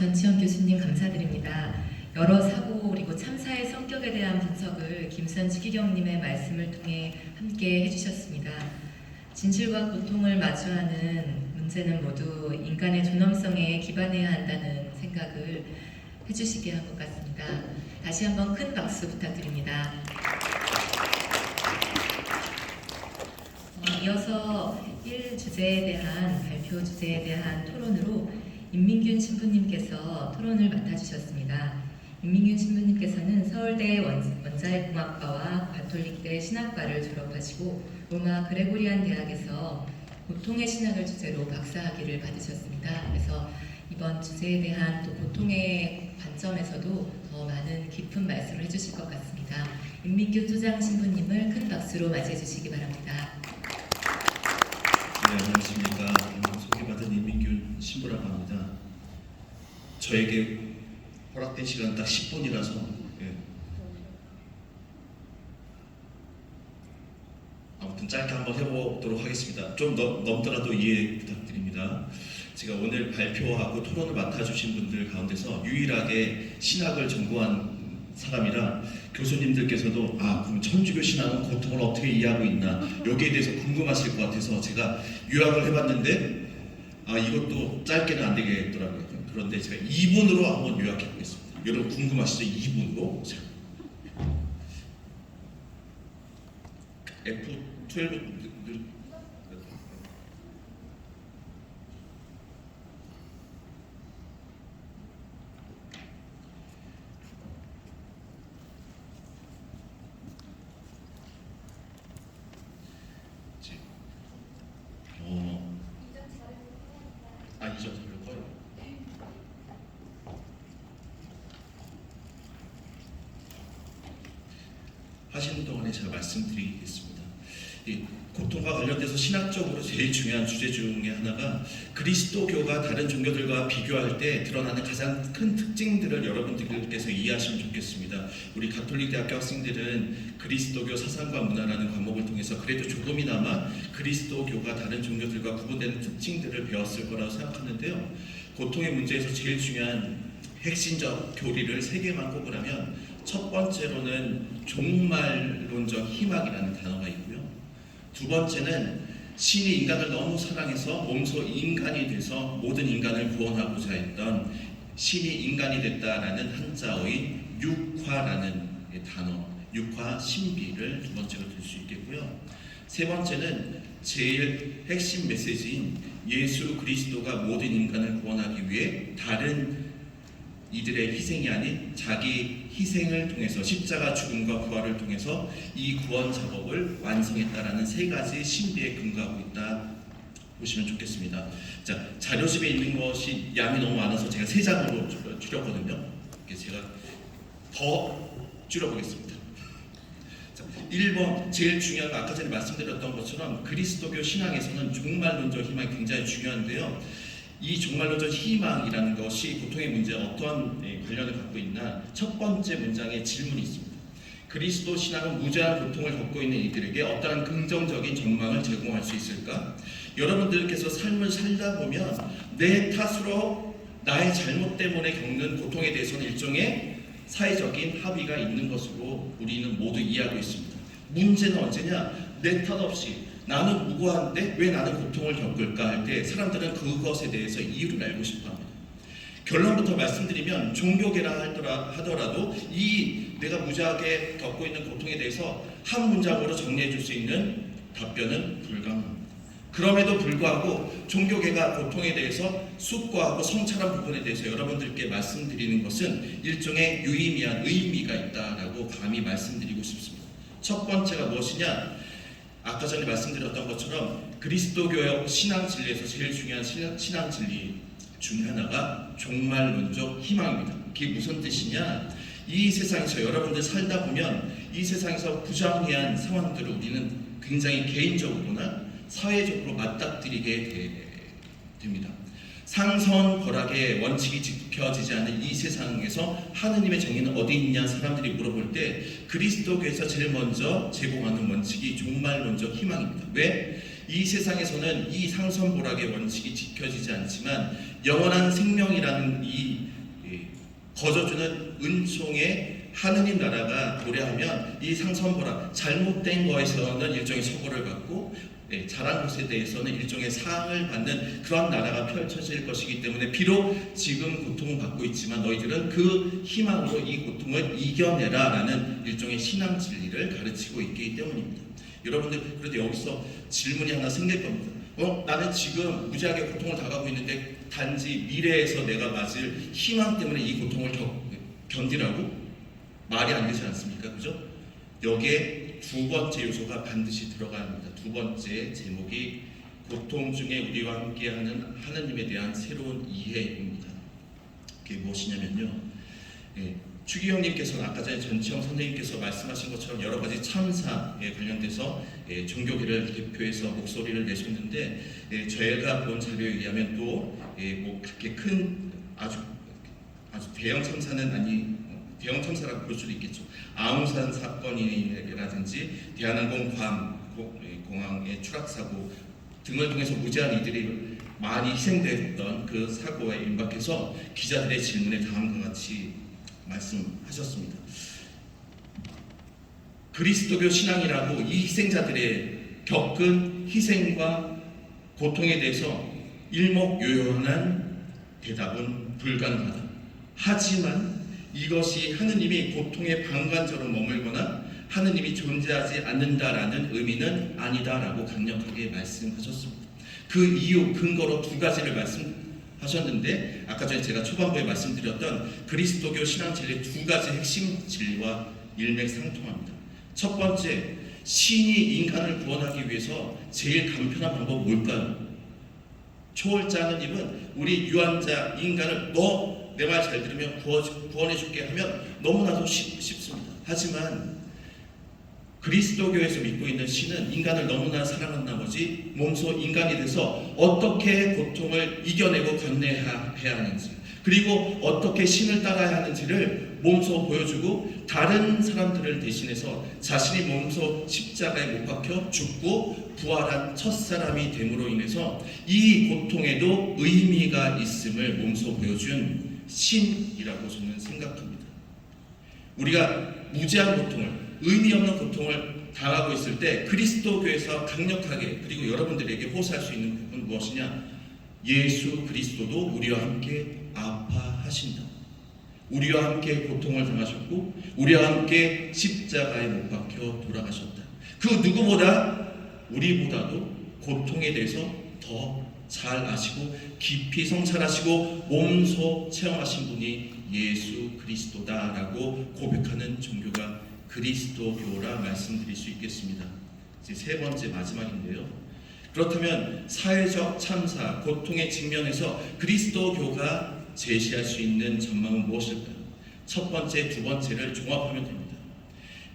전치현 교수님 감사드립니다. 여러 사고 그리고 참사의 성격에 대한 분석을 김수현 추기경님의 말씀을 통해 함께 해주셨습니다. 진실과 고통을 마주하는 문제는 모두 인간의 존엄성에 기반해야 한다는 생각을 해주시게 한 것 같습니다. 다시 한번 큰 박수 부탁드립니다. 이어서 1주제에 대한 발표 주제에 대한 토론으로 임민균 신부님께서 토론을 맡아주셨습니다. 임민균 신부님께서는 서울대 원자핵공학과와 가톨릭대 신학과를 졸업하시고 로마 그레고리안 대학에서 고통의 신학을 주제로 박사학위를 받으셨습니다. 그래서 이번 주제에 대한 또 고통의 관점에서도 더 많은 깊은 말씀을 해주실 것 같습니다. 임민균 소장 신부님을 큰 박수로 맞이해 주시기 바랍니다. 네, 안녕하십니까. 소개받은 임민균 신부라고 합니다. 저에게 허락된 시간 딱 10분이라서 아무튼 짧게 한번 해보도록 하겠습니다. 좀 넘더라도 이해 부탁드립니다. 제가 오늘 발표하고 토론을 맡아주신 분들 가운데서 유일하게 신학을 전공한 사람이라 교수님들께서도 그럼 천주교 신학은 고통을 어떻게 이해하고 있나 여기에 대해서 궁금하실 것 같아서 제가 요약을 해봤는데 이것도 짧게는 안 되겠더라고요. 그런데 제가 2분으로 한번 요약해 보겠습니다. 여러분 궁금하시죠? 2분으로 F12 이전 잡을 거예요. 하시는 동안에 제가 말씀드리겠습니다. 이 고통과 관련돼서 신학적으로 제일 중요한 주제 중에 하나가 그리스도교가 다른 종교들과 비교할 때 드러나는 가장 큰 특징들을 여러분들께서 이해하시면 좋겠습니다. 우리 가톨릭 대학교 학생들은 그리스도교 사상과 문화라는 과목을 통해서 그래도 조금이나마 그리스도교가 다른 종교들과 구분되는 특징들을 배웠을 거라고 생각하는데요. 고통의 문제에서 제일 중요한 핵심적 교리를 3개만 꼽으라면 첫 번째로는 종말론적 희망이라는 단어가 있고요. 두 번째는 신이 인간을 너무 사랑해서 몸소 인간이 돼서 모든 인간을 구원하고자 했던 신이 인간이 됐다라는 한자어의 육화라는 단어, 육화 신비를 두 번째로 들 수 있겠고요. 세 번째는 제일 핵심 메시지인 예수 그리스도가 모든 인간을 구원하기 위해 다른 이들의 희생이 아닌 자기 희생을 통해서 십자가 죽음과 부활을 통해서 이 구원 작업을 완성했다라는 3가지 신비에 근거하고 있다 보시면 좋겠습니다. 자, 자료집에 있는 것이 양이 너무 많아서 제가 3장으로 줄였거든요. 제가 더 줄여보겠습니다. 자, 1번 제일 중요한 거 아까 전에 말씀드렸던 것처럼 그리스도교 신앙에서는 종말론적 희망이 굉장히 중요한데요. 이 종말론적 희망이라는 것이 고통의 문제와 어떠한 관련을 갖고 있나 첫 번째 문장에 질문이 있습니다. 그리스도 신앙은 무제한 고통을 겪고 있는 이들에게 어떠한 긍정적인 전망을 제공할 수 있을까? 여러분들께서 삶을 살다 보면 내 탓으로 나의 잘못 때문에 겪는 고통에 대해서는 일종의 사회적인 합의가 있는 것으로 우리는 모두 이해하고 있습니다. 문제는 언제냐? 내 탓 없이 나는 무고한데 왜 나는 고통을 겪을까 할 때 사람들은 그것에 대해서 이유를 알고 싶어합니다. 결론부터 말씀드리면 종교계라 하더라도 이 내가 무지하게 겪고 있는 고통에 대해서 한 문장으로 정리해 줄 수 있는 답변은 불가능합니다. 그럼에도 불구하고 종교계가 고통에 대해서 숙고하고 성찰한 부분에 대해서 여러분들께 말씀드리는 것은 일종의 유의미한 의미가 있다라고 감히 말씀드리고 싶습니다. 첫 번째가 무엇이냐? 아까 전에 말씀드렸던 것처럼 그리스도교 신앙 진리에서 제일 중요한 신앙 진리 중 하나가 종말론적 희망입니다. 그게 무슨 뜻이냐? 이 세상에서 여러분들 살다 보면 이 세상에서 부정한 상황들을 우리는 굉장히 개인적으로나 사회적으로 맞닥뜨리게 됩니다. 상선벌악의 원칙이 지켜지지 않는 이 세상에서 하느님의 정의는 어디 있냐 사람들이 물어볼 때 그리스도교에서 제일 먼저 제공하는 원칙이 종말론적 희망입니다. 왜? 이 세상에서는 이 상선벌악의 원칙이 지켜지지 않지만 영원한 생명이라는 이 거저주는 은총의 하느님 나라가 도래하면 이 상선보라 잘못된 거에서는 일종의 처벌을 받고 잘한 것에 대해서는 일종의 사항을 받는 그런 나라가 펼쳐질 것이기 때문에 비록 지금 고통을 받고 있지만 너희들은 그 희망으로 이 고통을 이겨내라 라는 일종의 신앙 진리를 가르치고 있기 때문입니다. 여러분들 그런데 여기서 질문이 하나 생길 겁니다. 나는 지금 무지하게 고통을 당하고 있는데 단지 미래에서 내가 맞을 희망 때문에 이 고통을 견디라고? 말이 안 되지 않습니까? 그죠? 여기에 두 번째 요소가 반드시 들어가야 합니다. 두 번째 제목이 고통 중에 우리와 함께하는 하나님에 대한 새로운 이해입니다. 그게 무엇이냐면요. 추기경님께서는 아까 전에 전치영 선생님께서 말씀하신 것처럼 여러 가지 참사에 관련돼서 종교계를 대표해서 목소리를 내셨는데 저희가 본 자료에 의하면 또 뭐 그렇게 큰 아주 대형 참사는 아니 대형 참사라고 볼 수도 있겠죠. 아웅산 사건이라든지 대한항공 공항의 추락 사고 등을 통해서 무지한 이들이 많이 희생됐던 그 사고에 임박해서 기자들의 질문에 다음과 같이 말씀하셨습니다. 그리스도교 신앙이라고 이 희생자들의 겪은 희생과 고통에 대해서 일목요연한 대답은 불가능하다. 하지만 이것이 하느님이 고통의 방관자로 머물거나 하느님이 존재하지 않는다라는 의미는 아니다라고 강력하게 말씀하셨습니다. 그 이유 근거로 두 가지를 말씀하셨는데 아까 전에 제가 초반부에 말씀드렸던 그리스도교 신앙 진리의 두 가지 핵심 진리와 일맥상통합니다. 첫 번째, 신이 인간을 구원하기 위해서 제일 간편한 방법은 뭘까요? 초월자 하느님은 우리 유한자 인간을 너 내 말 잘 들으면 구원해 줄게 하면 너무나도 쉽습니다. 하지만 그리스도교에서 믿고 있는 신은 인간을 너무나 사랑한 나머지 몸소 인간이 돼서 어떻게 고통을 이겨내고 견내야 하는지 그리고 어떻게 신을 따라야 하는지를 몸소 보여주고 다른 사람들을 대신해서 자신이 몸소 십자가에 못 박혀 죽고 부활한 첫사람이 됨으로 인해서 이 고통에도 의미가 있음을 몸소 보여준 신이라고 저는 생각합니다. 우리가 무지한 고통을 의미 없는 고통을 당하고 있을 때 그리스도교에서 강력하게 그리고 여러분들에게 호소할 수 있는 부분은 무엇이냐? 예수 그리스도도 우리와 함께 아파하신다. 우리와 함께 고통을 당하셨고 우리와 함께 십자가에 못 박혀 돌아가셨다. 그 누구보다 우리보다도 고통에 대해서 더 잘 아시고 깊이 성찰하시고 몸소 체험하신 분이 예수 그리스도다라고 고백하는 종교가 그리스도교라 말씀드릴 수 있겠습니다. 이제 세 번째 마지막인데요. 그렇다면 사회적 참사, 고통의 측면에서 그리스도교가 제시할 수 있는 전망은 무엇일까요? 첫 번째, 두 번째를 종합하면 됩니다.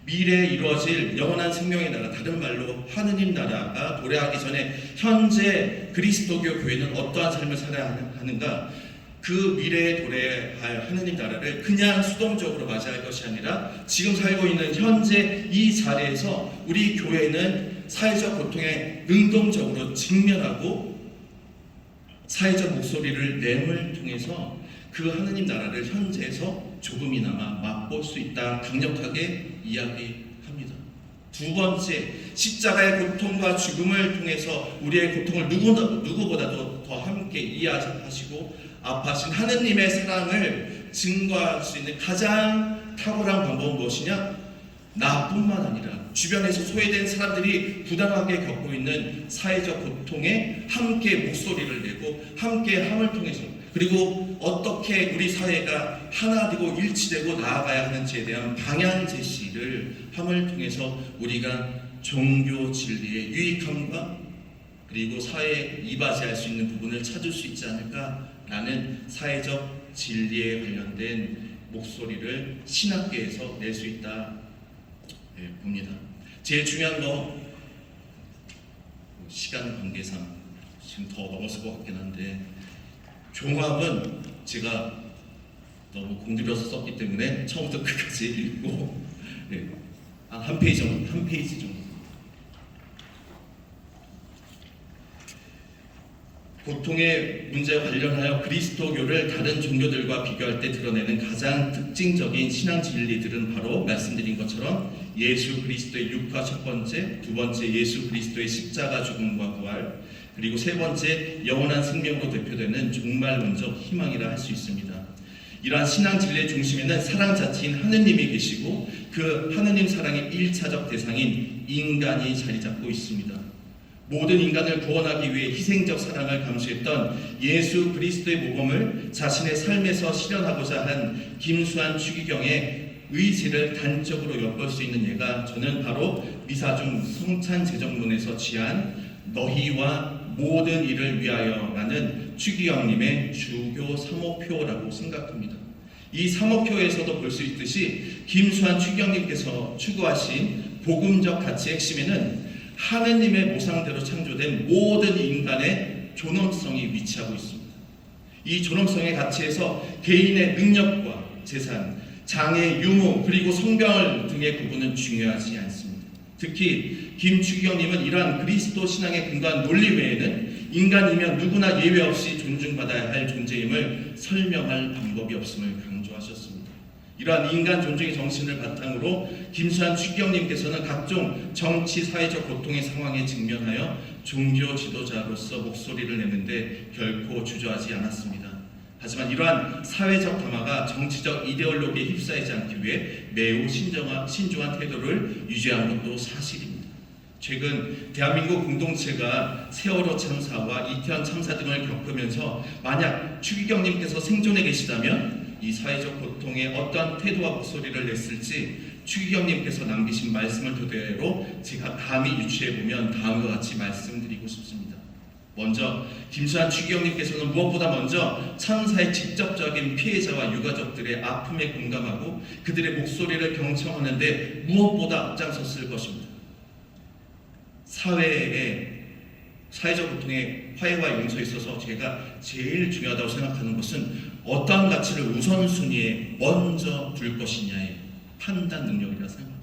미래에 이루어질 영원한 생명의 나라, 다른 말로 하느님 나라가 도래하기 전에 현재 그리스도교 교회는 어떠한 삶을 살아야 하는가? 그 미래에 도래할 하느님 나라를 그냥 수동적으로 맞이할 것이 아니라 지금 살고 있는 현재 이 자리에서 우리 교회는 사회적 고통에 능동적으로 직면하고 사회적 목소리를 냄을 통해서 그 하느님 나라를 현재에서 조금이나마 맛볼 수 있다 강력하게 이야기합니다. 두 번째, 십자가의 고통과 죽음을 통해서 우리의 고통을 누구보다도 더 함께 이해하시고 아파하신 하느님의 사랑을 증거할 수 있는 가장 탁월한 방법은 무엇이냐? 나뿐만 아니라 주변에서 소외된 사람들이 부당하게 겪고 있는 사회적 고통에 함께 목소리를 내고 함께 함을 통해서 그리고 어떻게 우리 사회가 하나 되고 일치되고 나아가야 하는지에 대한 방향 제시를 함을 통해서 우리가 종교 진리의 유익함과 그리고 사회에 이바지할 수 있는 부분을 찾을 수 있지 않을까라는 사회적 진리에 관련된 목소리를 신학계에서 낼 수 있다 봅니다. 제일 중요한 거 시간 관계상 지금 더 넘었을 것 같긴 한데 종합은 제가 너무 공들여서 썼기 때문에 처음부터 끝까지 읽고 한 페이지 정도. 고통의 문제와 관련하여 그리스도교를 다른 종교들과 비교할 때 드러내는 가장 특징적인 신앙 진리들은 바로 말씀드린 것처럼 예수 그리스도의 육화 첫 번째, 두 번째 예수 그리스도의 십자가 죽음과 부활, 그리고 세 번째 영원한 생명으로 대표되는 종말론적 희망이라 할 수 있습니다. 이러한 신앙 진리의 중심에는 사랑 자체인 하느님이 계시고 그 하느님 사랑의 1차적 대상인 인간이 자리 잡고 있습니다. 모든 인간을 구원하기 위해 희생적 사랑을 감수했던 예수 그리스도의 모범을 자신의 삶에서 실현하고자 한 김수환 추기경의 의지를 단적으로 엿볼 수 있는 예가 저는 바로 미사중 성찬제정문에서 취한 너희와 모든 일을 위하여라는 추기경님의 주교 3호표라고 생각합니다. 이 3호표에서도 볼 수 있듯이 김수환 추기경님께서 추구하신 복음적 가치의 핵심에는 하느님의 모상대로 창조된 모든 인간의 존엄성이 위치하고 있습니다. 이 존엄성의 가치에서 개인의 능력과 재산, 장애, 유무, 그리고 성별 등의 구분은 중요하지 않습니다. 특히 김추기경님은 이러한 그리스도 신앙의 근거한 논리 외에는 인간이면 누구나 예외 없이 존중받아야 할 존재임을 설명할 방법이 없음을 강조하셨습니다. 이러한 인간 존중의 정신을 바탕으로 김수환 추기경님께서는 각종 정치, 사회적 고통의 상황에 직면하여 종교 지도자로서 목소리를 내는데 결코 주저하지 않았습니다. 하지만 이러한 사회적 담화가 정치적 이데올로기에 휩싸이지 않기 위해 매우 신중한 태도를 유지한 것도 사실입니다. 최근 대한민국 공동체가 세월호 참사와 이태원 참사 등을 겪으면서 만약 추기경님께서 생존해 계시다면 이 사회적 고통에 어떠한 태도와 목소리를 냈을지 추기경님께서 남기신 말씀을 토대로 제가 감히 유추해보면 다음과 같이 말씀드리고 싶습니다. 먼저 김수환 추기경님께서는 무엇보다 먼저 참사의 직접적인 피해자와 유가족들의 아픔에 공감하고 그들의 목소리를 경청하는데 무엇보다 앞장섰을 것입니다. 사회적 고통의 화해와 용서에 있어서 제가 제일 중요하다고 생각하는 것은 어떠한 가치를 우선순위에 먼저 둘 것이냐의 판단 능력이라 생각합니다.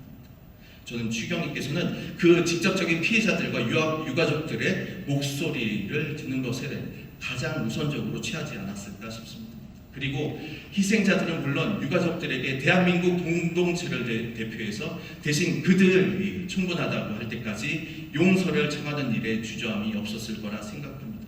저는 추기경님께서는 그 직접적인 피해자들과 유가족들의 목소리를 듣는 것에 가장 우선적으로 취하지 않았을까 싶습니다. 그리고 희생자들은 물론 유가족들에게 대한민국 공동체를 대표해서 대신 그들이 충분하다고 할 때까지 용서를 청하는 일에 주저함이 없었을 거라 생각합니다.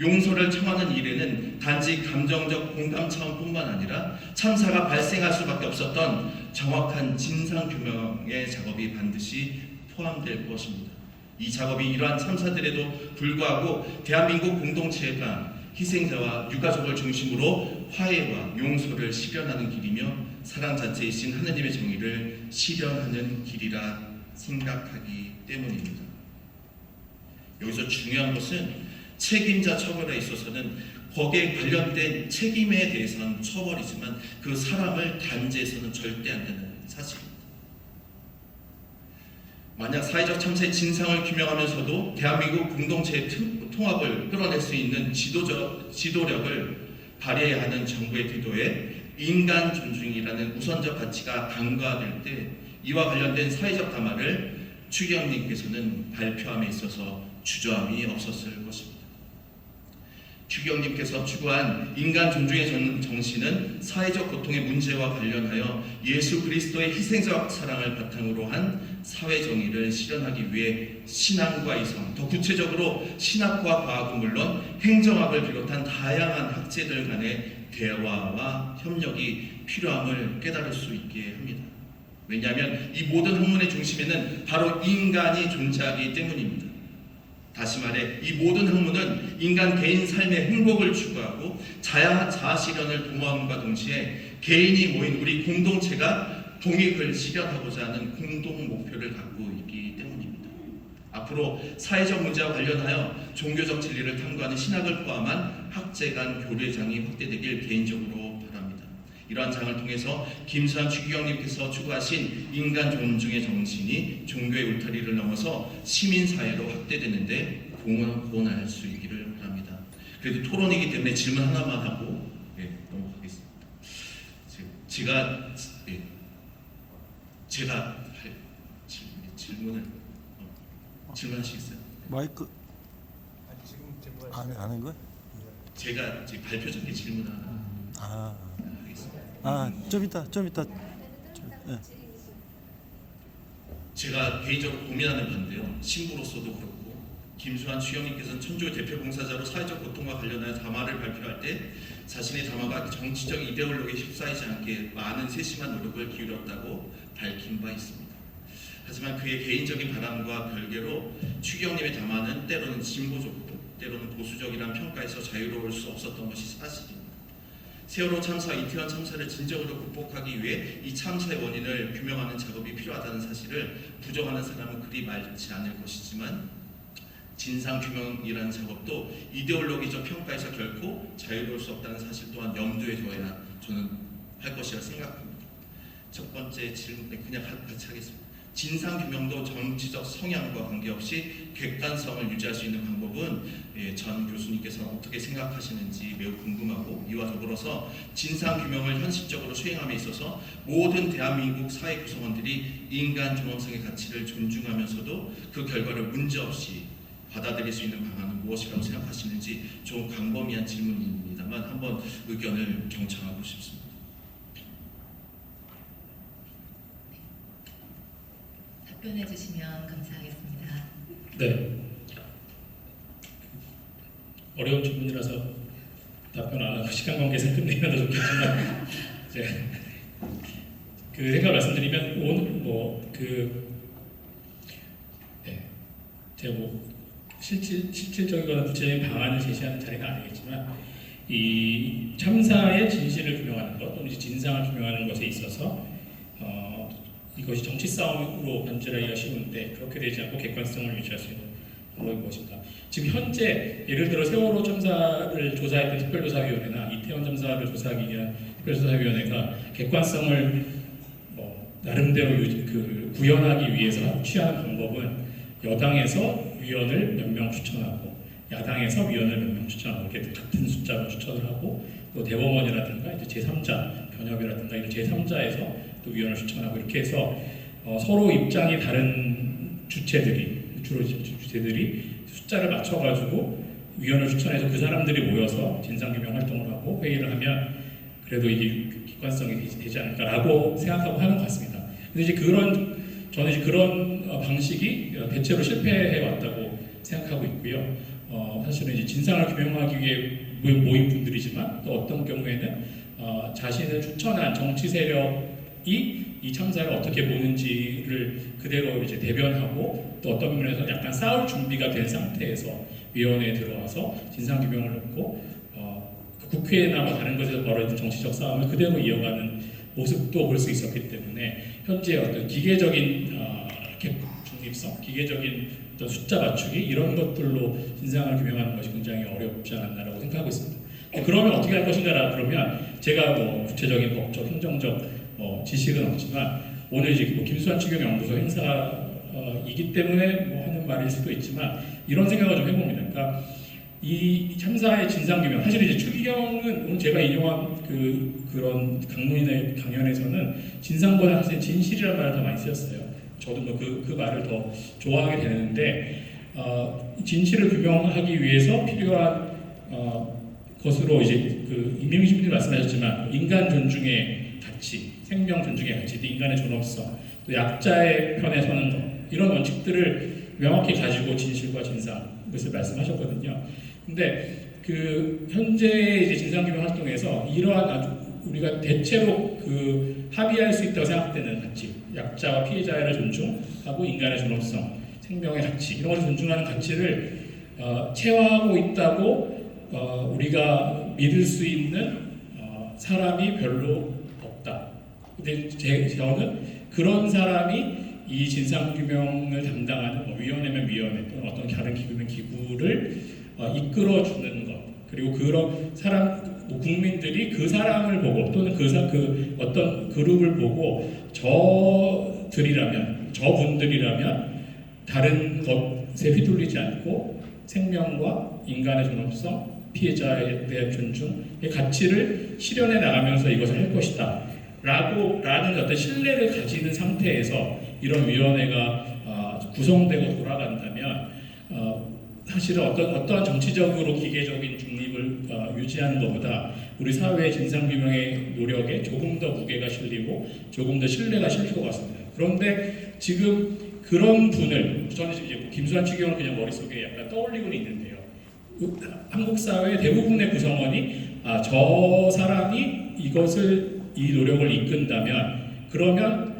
용서를 청하는 일에는 단지 감정적 공감 차원뿐만 아니라 참사가 발생할 수밖에 없었던 정확한 진상규명의 작업이 반드시 포함될 것입니다. 이 작업이 이러한 참사들에도 불구하고 대한민국 공동체가 희생자와 유가족을 중심으로 화해와 용서를 실현하는 길이며 사랑 자체이신 하느님의 정의를 실현하는 길이라 생각하기 때문입니다. 여기서 중요한 것은 책임자 처벌에 있어서는 거기에 관련된 책임에 대해서는 처벌이지만 그 사람을 단죄해서는 절대 안 되는 사실입니다. 만약 사회적 참사의 진상을 규명하면서도 대한민국 공동체의 통합을 끌어낼 수 있는 지도력을 발휘해야 하는 정부의 태도에 인간 존중이라는 우선적 가치가 간과될 때 이와 관련된 사회적 담화를 추기경님께서는 발표함에 있어서 주저함이 없었을 것입니다. 추기경님께서 추구한 인간 존중의 정신은 사회적 고통의 문제와 관련하여 예수 그리스도의 희생적 사랑을 바탕으로 한 사회 정의를 실현하기 위해 신앙과 이성, 더 구체적으로 신학과 과학은 물론 행정학을 비롯한 다양한 학제들 간의 대화와 협력이 필요함을 깨달을 수 있게 합니다. 왜냐하면 이 모든 학문의 중심에는 바로 인간이 존재하기 때문입니다. 다시 말해 이 모든 학문은 인간 개인 삶의 행복을 추구하고 자아 실현을 도모함과 동시에 개인이 모인 우리 공동체가 공익을 실현하고자 하는 공동 목표를 갖고 있기 때문입니다. 앞으로 사회적 문제와 관련하여 종교적 진리를 탐구하는 신학을 포함한 학제 간 교류장이 확대되길 개인적으로 바랍니다. 이러한 장을 통해서 김수환 추기경님께서 추구하신 인간 존중의 정신이 종교의 울타리를 넘어서 시민사회로 확대되는데 공헌할 수 있기를 바랍니다. 그래도 토론이기 때문에 질문 하나만 하고 넘어가겠습니다. 제가 할 질문을 질문하시겠어요? 마이크. 아니 지금 제가 아는 거? 제가 지금 발표적인 질문 하나 아, 하겠습니다. 좀 이따. 예. 제가 개인적으로 고민하는 바인데요. 신부로서도 그렇고 김수환 추경님께서는 천주교 대표봉사자로 사회적 고통과 관련하여 담화를 발표할 때 자신의 담화가 정치적 이데올로기에 휩싸이지 않게 많은 세심한 노력을 기울였다고 밝힌 바 있습니다. 하지만 그의 개인적인 바람과 별개로 추경님의 담화는 때로는 진보적이고 때로는 보수적이라는 평가에서 자유로울 수 없었던 것이 사실입니다. 세월호 참사, 이태원 참사를 진정으로 극복하기 위해 이 참사의 원인을 규명하는 작업이 필요하다는 사실을 부정하는 사람은 그리 많지 않을 것이지만 진상규명이라는 작업도 이데올로기적 평가에서 결코 자유로울 수 없다는 사실 또한 염두에 둬야 저는 할 것이라 생각합니다. 첫 번째 질문에 그냥 같이 하겠습니다. 진상규명도 정치적 성향과 관계없이 객관성을 유지할 수 있는 방법은 전 교수님께서 어떻게 생각하시는지 매우 궁금하고, 이와 더불어서 진상규명을 현실적으로 수행함에 있어서 모든 대한민국 사회 구성원들이 인간 존엄성의 가치를 존중하면서도 그 결과를 문제없이 받아들일 수 있는 방안은 무엇이라고 생각하시는지 좀 광범위한 질문입니다만 한번 의견을 경청하고 싶습니다. 답변해 주시면 감사하겠습니다. 네. 어려운 질문이라서 답변 안 하고 시간 관계에서 끝내면 더 좋겠지만 이제 그 생각 말씀드리면 제가 실질적이거나 구체적인 방안을 제시하는 자리가 아니겠지만 이 참사의 진실을 규명하는 것 또는 진상을 규명하는 것에 있어서 이것이 정치 싸움으로 변질하기가 쉬운데 그렇게 되지 않고 객관성을 유지할 수 있는 방법이 무엇인가? 지금 현재 예를 들어 세월호 참사를 조사했던 특별조사위원회나 이태원 참사를 조사하기 위한 특별조사위원회가 객관성을 나름대로 구현하기 위해서 취하는 방법은 여당에서 위원을 몇 명 추천하고 야당에서 위원을 몇 명 추천하고 이렇게 같은 숫자로 추천을 하고 또 대법원이라든가 이제 제3자 변협이라든가 이런 제3자에서 또 위원을 추천하고 이렇게 해서 서로 입장이 다른 주체들이 주로 주체들이 숫자를 맞춰가지고 위원을 추천해서 그 사람들이 모여서 진상규명 활동을 하고 회의를 하면 그래도 이게 객관성이 되지 않을까라고 생각하고 하는 것 같습니다. 근데 이제 저는 이제 그런 방식이 대체로 실패해 왔다고 생각하고 있고요. 사실은 이제 진상을 규명하기 위해 모인 분들이지만 또 어떤 경우에는 자신을 추천한 정치 세력이 이 참사를 어떻게 보는지를 그대로 이제 대변하고 또 어떤 면에서 약간 싸울 준비가 된 상태에서 위원회에 들어와서 진상 규명을 놓고 국회나 다른 곳에서 벌어진 정치적 싸움을 그대로 이어가는 모습도 볼 수 있었기 때문에 현재 어떤 기계적인 중립성, 기계적인 어떤 숫자 맞추기 이런 것들로 진상을 규명하는 것이 굉장히 어렵지 않았나라고 생각하고 있습니다. 그러면 어떻게 할 것인가라 그러면 제가 구체적인 법적, 행정적 지식은 없지만 오늘 이제 김수환 추경연구소 행사이기 때문에 하는 말일 수도 있지만 이런 생각을 좀 해봅니다. 그러니까 이 참사의 진상규명, 사실 이제 추기경은 오늘 제가 인용한 그런 강론이나 강연에서는 진상보다 사실 진실이라는 말을 더 많이 쓰였어요. 저도 그 말을 더 좋아하게 되는데 진실을 규명하기 위해서 필요한 것으로 이제 임명희 신부님이 말씀하셨지만 인간 존중의 가치, 생명 존중의 가치, 또 인간의 존엄성, 또 약자의 편에 서는 것 이런 원칙들을 명확히 가지고 진실과 진상 것을 말씀하셨거든요. 근데 현재 이제 진상규명 활동에서 이러한 우리가 대체로 합의할 수 있다고 생각되는 가치, 약자와 피해자를 존중하고 인간의 존엄성, 생명의 가치 이런 것을 존중하는 가치를 체화하고 있다고 우리가 믿을 수 있는 사람이 별로 없다. 근데 저는 그런 사람이 이 진상규명을 담당하는 위원회면 위원회 또는 어떤 다른 기구면 기구를 이끌어주는 것 그리고 그런 사람 국민들이 그 사람을 보고 또는 어떤 그룹을 보고 저분들이라면 다른 것에 휘둘리지 않고 생명과 인간의 존엄성, 피해자에 대한 존중의 가치를 실현해 나가면서 이것을 할 것이다. 라는 어떤 신뢰를 가지는 상태에서 이런 위원회가 구성되고 돌아간다면 사실은 어떠한 정치적으로 기계적인 중립을 유지하는 것보다 우리 사회의 진상규명의 노력에 조금 더 무게가 실리고 조금 더 신뢰가 실릴 것 같습니다. 그런데 지금 그런 분을 저는 지금 이제 김수환 추경을 그냥 머릿속에 약간 떠올리고는 있는데요. 한국 사회 대부분의 구성원이 저 사람이 이 노력을 이끈다면 그러면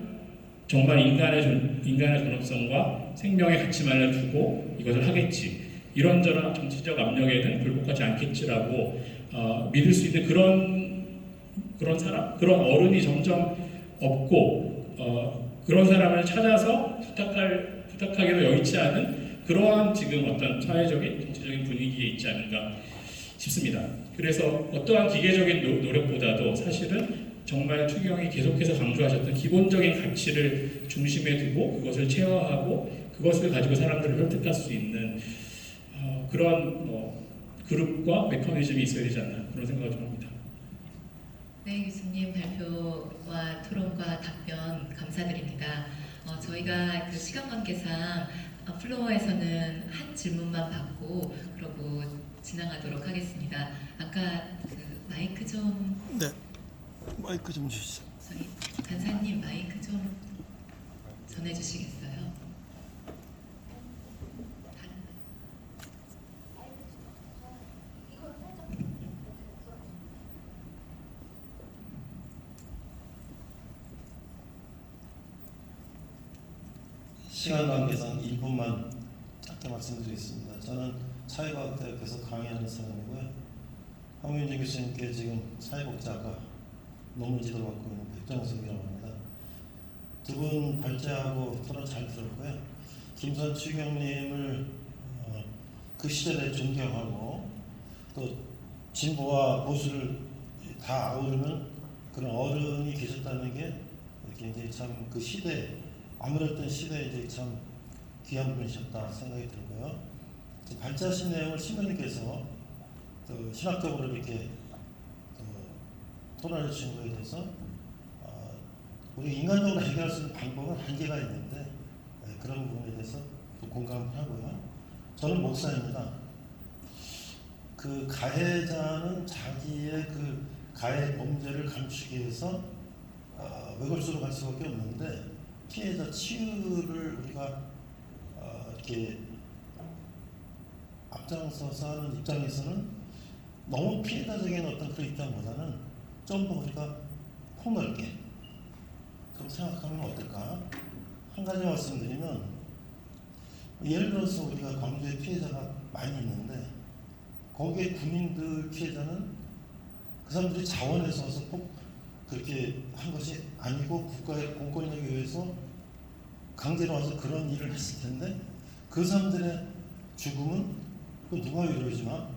정말 인간의 존엄성과 생명의 가치만을 두고 이것을 하겠지. 이런저런 정치적 압력에는 굴복하지 않겠지라고 믿을 수 있는 그런 사람, 그런 어른이 점점 없고 그런 사람을 찾아서 부탁하기도 여의치 않은 그러한 지금 어떤 사회적인 정치적인 분위기에 있지 않은가 싶습니다. 그래서 어떠한 기계적인 노력보다도 사실은 정말 추경이 계속해서 강조하셨던 기본적인 가치를 중심에 두고 그것을 체화하고 그것을 가지고 사람들을 설득할 수 있는 그런 그룹과 메커니즘이 있어야 되지 않나 그런 생각을 좀 합니다. 네, 교수님 발표와 토론과 답변 감사드립니다. 저희가 그 시간 관계상 플로어에서는 한 질문만 받고 그러고 지나가도록 하겠습니다. 아까 그 마이크 좀 네. 마이크 좀 주시죠. 저희 간사님 마이크 좀 전해주시겠어요? 시간 관계상 1분만 짧게 말씀드리겠습니다. 저는 사회과학대학에서 강의하는 사람이고요. 황민주 교수님께 지금 사회복지학과 논문 지도를 맡고 있는 백정석이라고 합니다. 두 분 발제하고 토론 잘 들었고요. 김수환 추경님을 그 시절에 존경하고 또 진보와 보수를 다 아우르는 그런 어른이 계셨다는 게 굉장히 참 그 시대 아무랬던 시대에 이제 참 귀한 분이셨다 생각이 들고요. 발제하신 내용을 신부님께서 신학적으로 이렇게 토론해 주신 거에 대해서 우리 인간적으로 해결할 수 있는 방법은 한계가 있는데 그런 부분에 대해서 또 공감을 하고요. 저는 목사입니다. 그 가해자는 자기의 그 가해 범죄를 감추기 위해서 외골수로 갈 수밖에 없는데 피해자 치유를 우리가 이렇게 앞장서서 하는 입장에서는 너무 피해자적인 어떤 그런 입장보다는 좀 더 우리가 폭넓게 좀 생각하면 어떨까? 한 가지 말씀드리면 예를 들어서 우리가 광주에 피해자가 많이 있는데 거기에 군인들 피해자는 그 사람들이 자원해서 와서 꼭 그렇게 한 것이 아니고 국가의 공권력에 의해서 강제로 와서 그런 일을 했을 텐데 그 사람들의 죽음은 누가 위로해주나?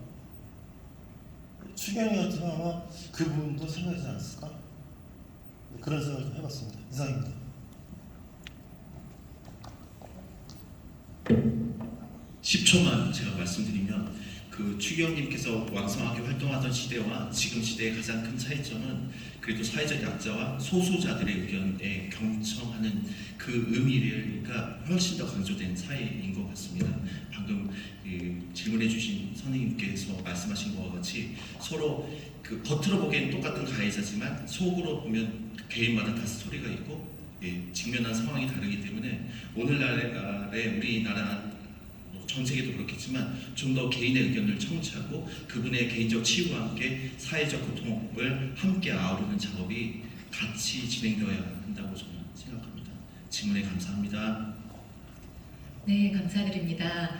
추경이 같은 아마 그 부분도 생각하지 않았을까? 그런 생각을 좀 해봤습니다. 이상입니다. (10초만) 제가 말씀드리면 그 추경님께서 왕성하게 활동하던 시대와 지금 시대의 가장 큰 차이점은 그래도 사회적 약자와 소수자들의 의견에 경청하는 그 의미가 훨씬 더 강조된 사회인 것 같습니다. 방금 질문해 주신 선생님께서 말씀하신 것과 같이 서로 그 겉으로 보기엔 똑같은 가해자지만 속으로 보면 개인마다 다 스토리가 있고 직면한 상황이 다르기 때문에 오늘날의 우리나라 전 세계도 그렇겠지만 좀 더 개인의 의견을 청취하고 그분의 개인적 치유와 함께 사회적 고통을 함께 아우르는 작업이 같이 진행되어야 한다고 저는 생각합니다. 질문에 감사합니다. 네, 감사드립니다.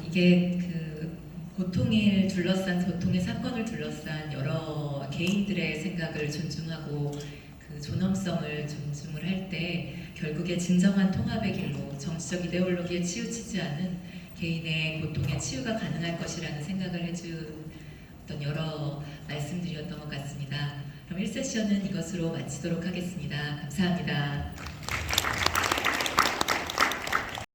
이게 그 고통의 사건을 둘러싼 여러 개인들의 생각을 존중하고 그 존엄성을 존중을 할 때 결국에 진정한 통합의 길로 정치적 이데올로기에 치우치지 않은 개인의 고통의 치유가 가능할 것이라는 생각을 해주었던 여러 말씀들이었던 것 같습니다. 그럼 1세션은 이것으로 마치도록 하겠습니다. 감사합니다.